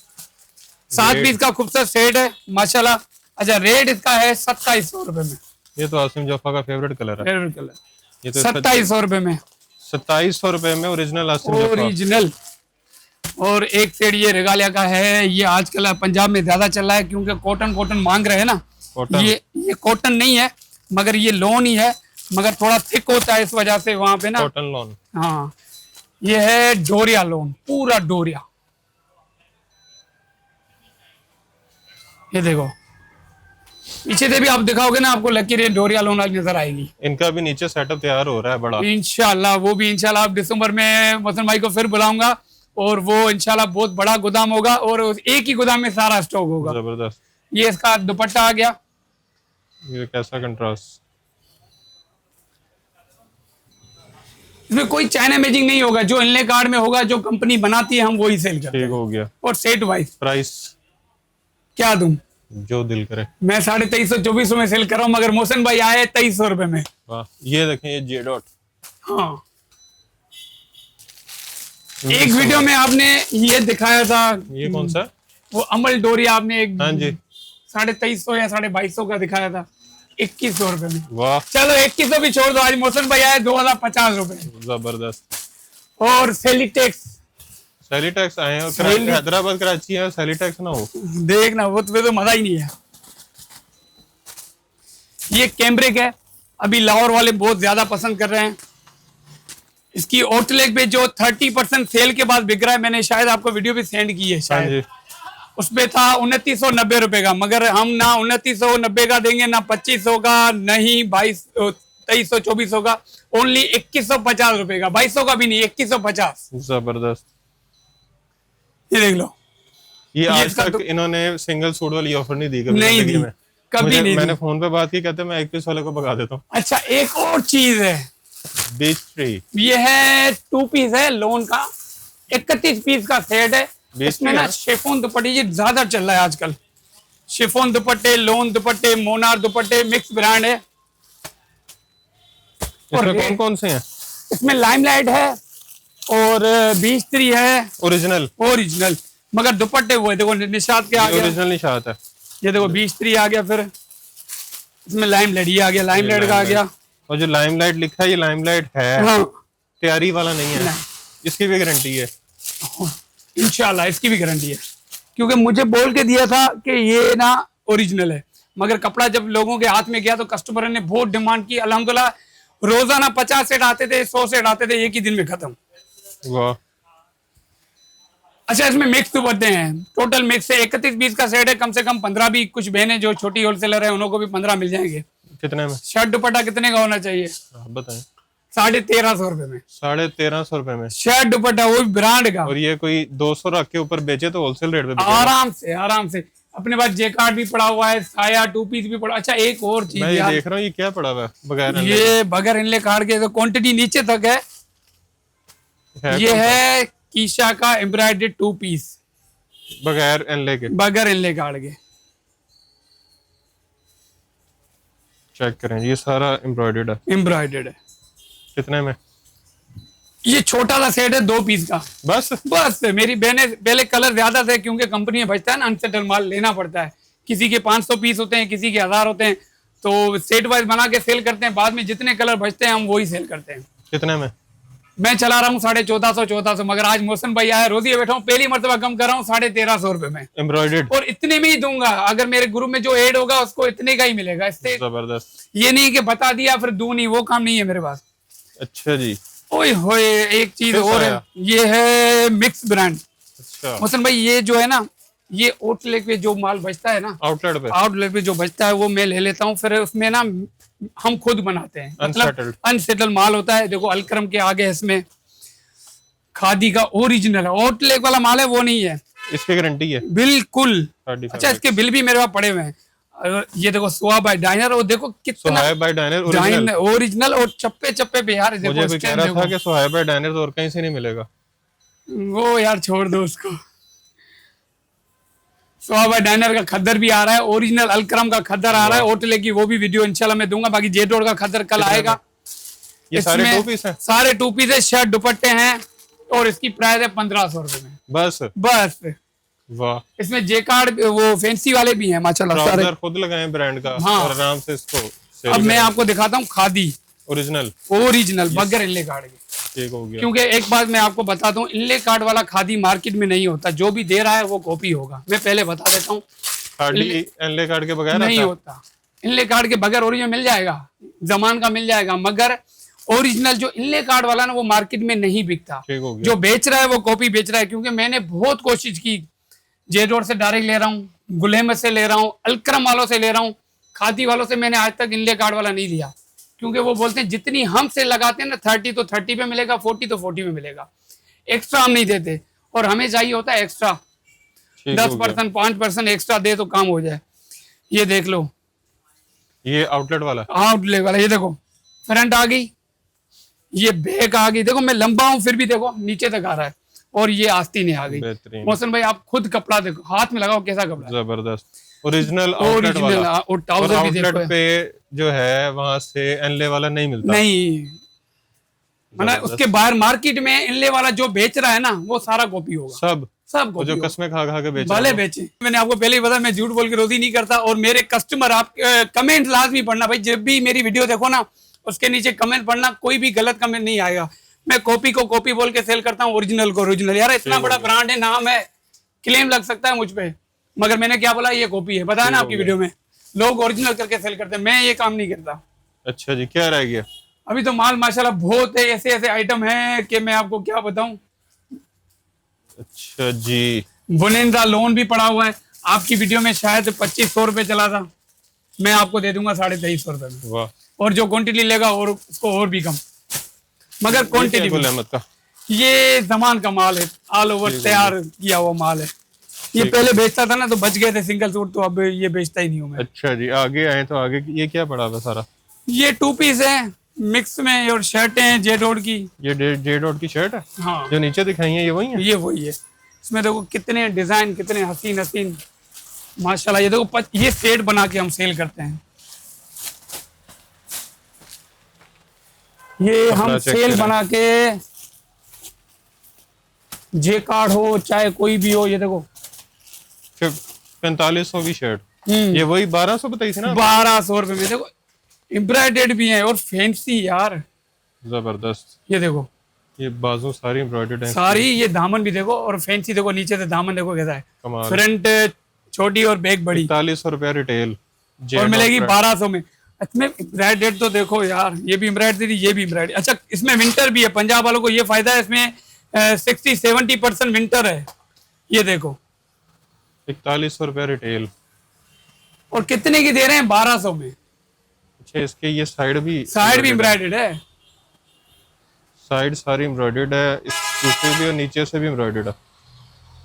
7 पीस का खूबसूरत सेट है माशाल्लाह। अच्छा, रेट इसका है 2700 रुपए में। ये तो आसिम जोफा का फेवरेट कलर है। Favourite colour. ये तो 2700 रुपए में। 2700 रुपए में ओरिजिनल आसिम जोफा। ओरिजिनल। और एक सेट ये रिगालिया का है, ये आजकल पंजाब में ज्यादा चल रहा है क्योंकि कॉटन मांग रहे हैं ना। ये कॉटन नहीं है, मगर ये लोन ही है, मगर थोड़ा थिक होता है, इस वजह से वहां पे ना कॉटन लोन। हाँ, ये है डोरिया लोन, पूरा डोरिया। ये देखो, पीछे से भी आप दिखाओगे ना, आपको लकी रेन डोरिया लोन नजर आएगी। इनका भी नीचे सेटअप तैयार हो रहा है बड़ा, इंशाल्लाह। वो भी इंशाल्लाह आप दिसंबर में मोहसिन भाई को फिर बुलाऊंगा, और वो इंशाल्लाह बहुत बड़ा गोदाम होगा, और एक ही गोदाम में सारा स्टॉक होगा। जबरदस्त। ये इसका दुपट्टा आ गया, ये कैसा कंट्रास्ट। इसमें कोई चाइना मैजिक नहीं होगा, जो इनले कार्ड में होगा, जो कंपनी बनाती है हम वही सेल करते हैं। ठीक हो गया। और सेट वाइज प्राइस क्या दूं, जो दिल करे। मैं 2324 में सेल कर रहा हूँ, मगर मोहसिन भाई आए 2300 रुपए में। वाह, ये देखें, ये जे डॉट। हाँ, एक वीडियो में आपने ये दिखाया था, ये कौन सा, वो अमल डोरिया आपने एक हाँ जी 2350 या 2250 का दिखाया था, 2100 रुपए में। वाह, चलो 2100 भी छोड़ दो, आज मोहसिन भाई आए 2050 रुपए। जबरदस्त। और सेलिटेक्स, सेलिटेक्स आए हैं, और हैदराबाद कराची है, सेलिटेक्स ना हो, देखना वो तो मजा ही नहीं है। ये कैम्ब्रिक है, अभी लाहौर वाले बहुत ज्यादा पसंद कर रहे हैं। इसकी आउटलेट पे जो 30% सेल के बाद बिक रहा है, मैंने शायद आपको वीडियो भी सेंड की है शायद, उसपे था 2990 रुपए का, मगर हम ना 2990 का देंगे, ना 2500 का, नहीं 2300 2400 का, ओनली 2150 रुपए का, 2200 का भी नहीं, 2150। जबरदस्त। ये देख लो, ये आज तक इन्होंने सिंगल सूट वाली ऑफर नहीं दी कभी, नहीं दी, कभी नहीं। मैंने फोन पे बात की, कहते मैं एक पीस वाले को भगा देता हूँ। अच्छा, एक और चीज है, बीच फ्री। ये है 2 पीस है लोन का, 31 पीस का सेट है। इसमें ना शिफॉन दुपट्टे ये ज्यादा चल रहा है आजकल, शिफॉन दुपट्टे, लोन दुपट्टे, मोनार दुपट्टे, मिक्स ब्रांड है। इसमें कौन कौन से हैं? इसमें लाइमलाइट है और बीच ट्री है, ओरिजिनल, मगर दुपट्टे वो है, देखो निशात के आ गया, ओरिजिनल निशात है। ये देखो बीच ट्री आ गया, फिर इसमें लाइमलाइट ये आ गया, लाइमलाइट का आ गया। और जो लाइमलाइट लिखा है, ये लाइमलाइट है, हाँ, तैयारी वाला नहीं है, इसकी भी गारंटी है इंशाल्लाह, इसकी भी गारंटी है, क्योंकि मुझे बोल के दिया था कि ये ना ओरिजिनल है, मगर कपड़ा जब लोगों के हाथ में गया तो कस्टमर ने बहुत डिमांड की। अल्हम्दुलिल्लाह रोजाना 50 सेट आते थे, 100 सेट आते थे, एक ही दिन में खत्म। वाह। अच्छा, इसमें मिक्स दुपट्टे हैं, टोटल मिक्स है, 31 पीस का सेट है, कम से कम 15 भी, कुछ बहनें जो छोटी होलसेलर है उनको भी 15 मिल जाएंगे। कितने में? शर्ट दुपट्टा कितने का होना चाहिए? बताएं। 1350 रुपए में। 1350 रुपए में शर्ट दुपट्टा, वो भी ब्रांड का। और ये कोई 200 रख के ऊपर बेचे तो होलसेल रेट पे आराम से। अपने पास जेकार्ड भी पड़ा हुआ है, साया 2 पीस भी पड़ा। अच्छा, एक और चीज मैं ये देख रहा हूँ, ये क्या पड़ा हुआ है बगैर इनले? ये बगैर इनले कार्ड के, तो क्वांटिटी नीचे तक है। ये है कीशा का एम्ब्रॉयडर्ड 2 पीस, बगैर इनले के, बगैर इनले कार्ड के। चेक करें, ये सारा एम्ब्रॉयडर्ड है। कितने में? ये छोटा सा सेट है 2 पीस का, बस मेरी बहने पहले कलर ज्यादा थे, क्योंकि कंपनी में बचता है ना, अनसेटल माल लेना पड़ता है, किसी के 500 पीस होते हैं, किसी के 1000 होते हैं, तो सेट वाइज बना के सेल करते हैं, बाद में जितने कलर बचते हैं हम वही सेल करते हैं। कितने में? मैं चला रहा हूँ 1450, मगर आज मोहसिन भाई आया, रोजी बैठा हूँ, पहली मरतबा कम कर रहा हूँ 1350 रुपए में एम्ब्रॉयडर्ड, और इतने में ही दूंगा। अगर मेरे ग्रुप में जो ऐड होगा उसको इतने का ही मिलेगा। इससे जबरदस्त, ये नहीं कि बता दिया फिर दूं नहीं, वो काम नहीं है मेरे पास। अच्छा जी। ओए होए, एक चीज और है, ये है मिक्स ब्रांड। अच्छा मोहसिन भाई, ये जो है ना, ये आउटलेट पे जो माल बचता है ना, आउटलेट पे जो बचता है वो मैं ले लेता हूँ, फिर उसमें ना हम खुद बनाते हैं, मतलब अनसेटल माल होता है। देखो अलक्रम के आगे इसमें खादी का ओरिजिनल है, आउटलेट वाला माल है वो नहीं है, इसकी गारंटी है बिल्कुल। अच्छा, इसके बिल भी मेरे पास पड़े हुए हैं। ये देखो सुहा बाय डाइनर, और देखो कितना ओरिजिनल, और चप्पे चप्पे पे यार। देखो मुझे कह रहा था कि सुहा बाय डाइनर तो और कहीं से नहीं मिलेगा, वो यार छोड़ दो उसको। सुहा बाय डाइनर का खद्दर भी आ रहा है, ओरिजिनल अलक्रम का खद्दर आ रहा है, होटल की वो भी वीडियो इंशाल्लाह मैं दूंगा। बाकी जेडोर का खद्दर कल आएगा। ये सारे 2 पीस हैं, सारे 2 पीस है, शर्ट दुपट्टे हैं, और इसकी प्राइस है 1500 रुपए में बस। वाह, इसमें जेकार्ड वो फैंसी वाले भी हैं माशाल्लाह, सारे खुद लगाए ब्रांड का। हाँ। और आराम से इसको अब मैं आपको दिखाता हूँ खादी ओरिजिनल बगैर इनले कार्ड के। ठीक हो गया, क्योंकि एक बात मैं आपको बताता हूँ, इनले कार्ड वाला खादी मार्केट में नहीं होता, जो भी दे रहा है वो कॉपी होगा। मैं पहले बता देता हूँ, इनले कार्ड के बगैर नहीं होता। इनले कार्ड के बगैर ओरिजिनल मिल जाएगा, जमान का मिल जाएगा, मगर ओरिजिनल जो इनले कार्ड वाला ना वो मार्केट में नहीं बिकता। जो बेच रहा है वो कॉपी बेच रहा है। क्योंकि मैंने बहुत कोशिश की, जेड रोड से डायरेक्ट ले रहा हूँ, गुलेमत से ले रहा हूँ, अलक्रम वालों से ले रहा हूँ, खादी वालों से मैंने आज तक इनले कार्ड वाला नहीं लिया, क्योंकि वो बोलते हैं जितनी हम से लगाते हैं ना 30 तो 30 पे मिलेगा, 40 तो 40 में मिलेगा, एक्स्ट्रा हम नहीं देते। और हमें चाहिए होता है एक्स्ट्रा 10% 5% एक्स्ट्रा दे तो काम हो जाए। ये देख लो, ये आउटलेट वाला, ये देखो फ्रंट आ गई, ये बैक आ गई, देखो मैं लंबा हूं फिर भी देखो नीचे तक आ रहा है, और ये आस्तीनें आ गई। मोहसिन भाई आप खुद कपड़ा देखो, हाथ में लगाओ कैसा कपड़ा, जबरदस्त ओरिजिनल आउटलेट वाला। और ट्राउजर भी देखो, आउटलेट पे जो है वहां से इनले वाला नहीं मिलता, नहीं मतलब उसके बाहर मार्केट में इनले वाला जो बेच रहा है ना वो सारा कॉपी होगा, सब कॉपी, जो कसमें खा खा के बेच भले बेचे। मैंने आपको पहले ही बताया मैं झूठ बोल के रोजी नहीं करता। और मेरे कस्टमर आप कमेंट लाजमी पढ़ना भाई, जब भी मेरी वीडियो देखो ना उसके नीचे कमेंट पढ़ना, कोई भी गलत कमेंट नहीं आएगा। मैं कॉपी को कॉपी बोल के सेल करता हूँ, ओरिजिनल को ओरिजिनल। यार इतना बड़ा ब्रांड है, नाम है, क्लेम लग सकता है मुझ पे, मगर मैंने क्या बोला, ये कॉपी है, बताया ना आपकी वीडियो में। लोग ओरिजिनल करके सेल करते हैं, मैं ये काम नहीं करता। अच्छा जी, क्या रह गया? अभी तो माल माशाल्लाह बहुत है, ऐसे ऐसे आइटम है कि मैं आपको क्या बताऊं। अच्छा जी, बुनेंदा लोन भी पड़ा हुआ है, आपकी वीडियो में शायद 2500 रुपए चला था, मैं आपको दे दूंगा 2350 रुपए में। वाह। और जो क्वांटिटी लेगा और उसको और भी कम, मगर क्वांटिटी का ये जमान का माल है, ऑल ओवर तैयार किया हुआ माल है। ये पहले बेचता था ना तो बच गए थे सिंगल सूट, तो अब ये बेचता ही नहीं हूँ मैं। अच्छा जी, आगे आए तो आगे ये क्या पड़ा हुआ सारा? ये 2 पीस है मिक्स में, और शर्ट है जे डॉट की। ये जे डॉट की शर्ट है? हाँ, जो नीचे दिखाई है ये वही है? ये वही है। इसमें देखो कितने डिजाइन, कितने हसीन हसीन माशाल्लाह। ये देखो ये सेट बना के हम सेल करते हैं, ये हम सेल बना के, जे कार्ड हो चाहे कोई भी हो। ये देखो 4500 की शर्ट, ये वही 1200 बताई थी ना? 1200 रुपए में। देखो एम्ब्रॉयडर्ड भी है और फैंसी यार, जबरदस्त। ये देखो ये बाजू सारी एम्ब्रॉयडर्ड है सारी, ये दामन भी देखो और फैंसी देखो, नीचे से दामन देखो कैसा है, फ्रंट छोटी और बैक बड़ी। 4100 रुपया रिटेल और मिलेगी 1200 में। इसमें एम्ब्रॉयडर्ड तो देखो यार, ये भी एम्ब्रॉयडरी, ये भी एम्ब्रॉयडरी। अच्छा इसमें विंटर भी है, पंजाब वालों को ये फायदा है, इसमें 60-70% विंटर है। ये देखो 4100 रुपया रिटेल, और कितने की दे रहे हैं? 1200 में। अच्छा इसके ये साइड भी एम्ब्रॉयडर्ड है, साइड सारी एम्ब्रॉयडर्ड है, इस दूसरे भी और नीचे से भी एम्ब्रॉयडर्ड है।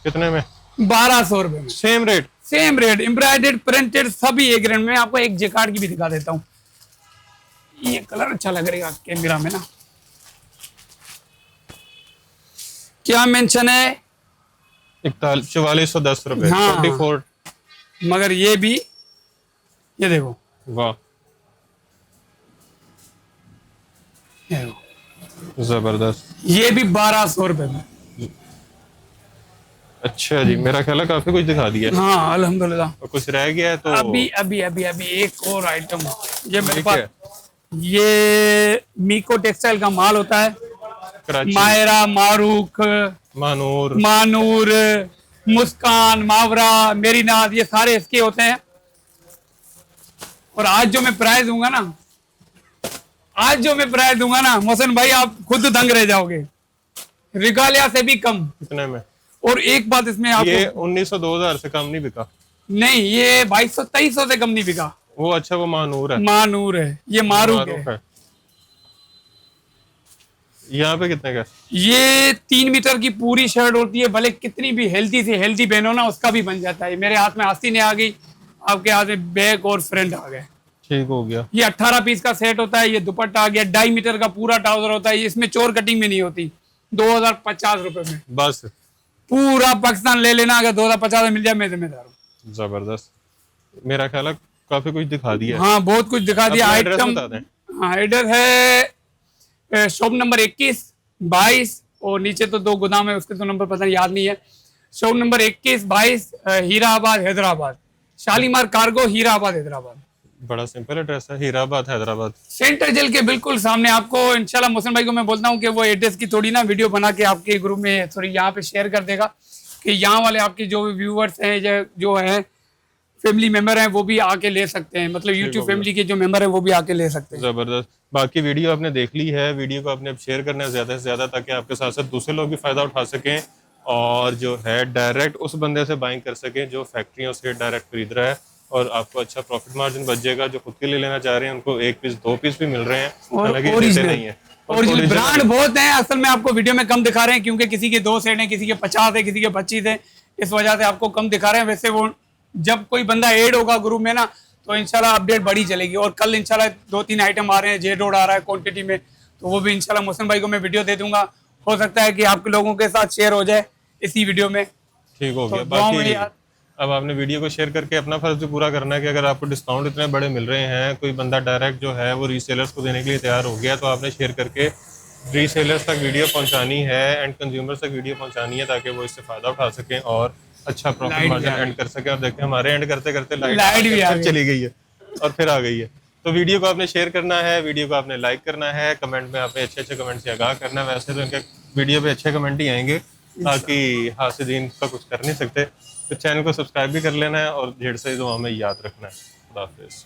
कितने में? 1200 रुपए में। सेम रेट एम्ब्रॉयडर्ड प्रिंटेड सभी एक रेट में। आपको एक जेकार्ड की भी दिखा देता हूँ, ये कलर अच्छा लग रहा है कैमरा में ना। क्या मेंशन है? 4410 रुपए। हाँ, 24। मगर ये भी, ये देखो, वाह जबरदस्त, ये भी 1200 रुपए में। अच्छा जी, मेरा ख्याल है काफी कुछ दिखा दिया। हाँ अल्हम्दुलिल्लाह, और कुछ रह गया है तो अभी एक और आइटम ये मेरे पास, ये मीको टेक्सटाइल का माल होता है, मायरा, मारूख, मानूर, मुस्कान, मावरा, मेरी नाज, ये सारे इसके होते हैं। और आज जो मैं प्राइस दूंगा ना, मोहसिन भाई आप खुद दंग रह जाओगे, रिगालिया से भी कम। कितने में? और एक बात इसमें आपको, ये 1900-2000 से कम नहीं बिका? नहीं, ये 2200-2300 से कम नहीं बिका। वो अच्छा, वो मानूर है, ये मारूख है। यहाँ पे कितने का? ये 3 मीटर की पूरी शर्ट होती है, भले कितनी भी हेल्दी से हेल्दी बहनो ना, उसका भी बन जाता है। मेरे हाथ में आस्तीनें आ गई, आपके हाथ में बैक और फ्रंट आ गए, ठीक हो गया। ये 18 पीस का सेट होता है, ये दुपट्टा आ गया, 2.5 मीटर का पूरा ट्राउजर होता है। इसमें चोर कटिंग में नहीं होती। 2050 रुपए में बस, पूरा पाकिस्तान ले लेना, अगर 2050 में मिल जाए मैं जिम्मेदार हूँ। जबरदस्त, मेरा ख्याल है काफी कुछ दिखा दिया। हाँ बहुत कुछ दिखा दिया। आइटम, हाँ एड्रेस है शॉप नंबर 21, 22 और नीचे तो 2 गोदाम है, उसके तो नंबर पता नहीं, याद नहीं है। Shop number 21, 22 Hirabad Hyderabad, Shalimar cargo Hirabad Hyderabad. बड़ा सिंपल एड्रेस है, हीराबाद हैदराबाद, सेंटर जेल के बिल्कुल सामने। आपको इंशाल्लाह मोहसिन भाई को मैं बोलता हूँ कि वो एड्रेस की थोड़ी ना वीडियो बना के आपके ग्रुप में, सॉरी यहाँ पे शेयर कर देगा, कि यहाँ वाले आपके जो व्यूअर्स हैं, जो है फैमिली मेंबर हैं, वो भी आके ले सकते हैं। मतलब यूट्यूब फैमिली के जो मेंबर हैं वो भी आके ले सकते हैं। जबरदस्त। बाकी वीडियो आपने देख ली है, वीडियो को आपने शेयर करना है ज्यादा से ज्यादा, ताकि आपके साथ साथ दूसरे लोग भी फायदा उठा सकें। और जो है डायरेक्ट उस बंदे से बाइंग कर सकें जो फैक्ट्रियों से डायरेक्ट खरीद रहा है, और आपको अच्छा प्रॉफिट मार्जिन बच जाएगा। जो खुद के लिए लेना चाह रहे हैं उनको 1 पीस 2 पीस भी मिल रहे हैं, हालांकि देते नहीं है। ओरिजिनल ब्रांड बहुत हैं, असल में आपको वीडियो में कम दिखा रहे हैं क्योंकि किसी के 2 सेट हैं, किसी के 50 है, किसी के 25 है, इस वजह से आपको कम दिखा रहे हैं। वैसे वो जब कोई बंदा ऐड होगा ग्रुप में ना तो इंशाल्लाह अपडेट बढ़ी चलेगी। और कल इंशाल्लाह 2-3 आइटम आ रहे हैं, जेड रोड आ रहा है क्वांटिटी में, तो वो भी इंशाल्लाह मोहसिन भाई को मैं वीडियो दे दूंगा। हो सकता है कि आप लोगों के साथ शेयर हो जाए इसी वीडियो में। ठीक हो गया। तो बाकी अब आपने वीडियो को शेयर करके अपना फर्ज भी पूरा करना है कि अगर आपको डिस्काउंट इतने बड़े मिल रहे हैं, कोई बंदा डायरेक्ट जो है वो रीसेलर्स को देने के लिए तैयार हो गया, तो आपने शेयर करके रीसेलर्स तक वीडियो पहुंचानी है, एंड कंज्यूमर्स तक वीडियो पहुंचानी है, ताकि वो इससे फ़ायदा उठा सकें और अच्छा प्रॉफिट मार्जिन एंड कर सकें। और देखें हमारे एंड करते करते लाइट भी चली गई है और फिर आ गई है। तो वीडियो को आपने शेयर करना है, वीडियो को आपने लाइक करना है, कमेंट में आपने अच्छे अच्छे कमेंट से आगाह करना है। वैसे तो इनके वीडियो पे अच्छे कमेंट ही आएंगे, ताकि हासिदीन का कुछ कर नहीं सकते। तो चैनल को सब्सक्राइब भी कर लेना है और ढेर से दुआ में याद रखना है। खुदा हाफिज़।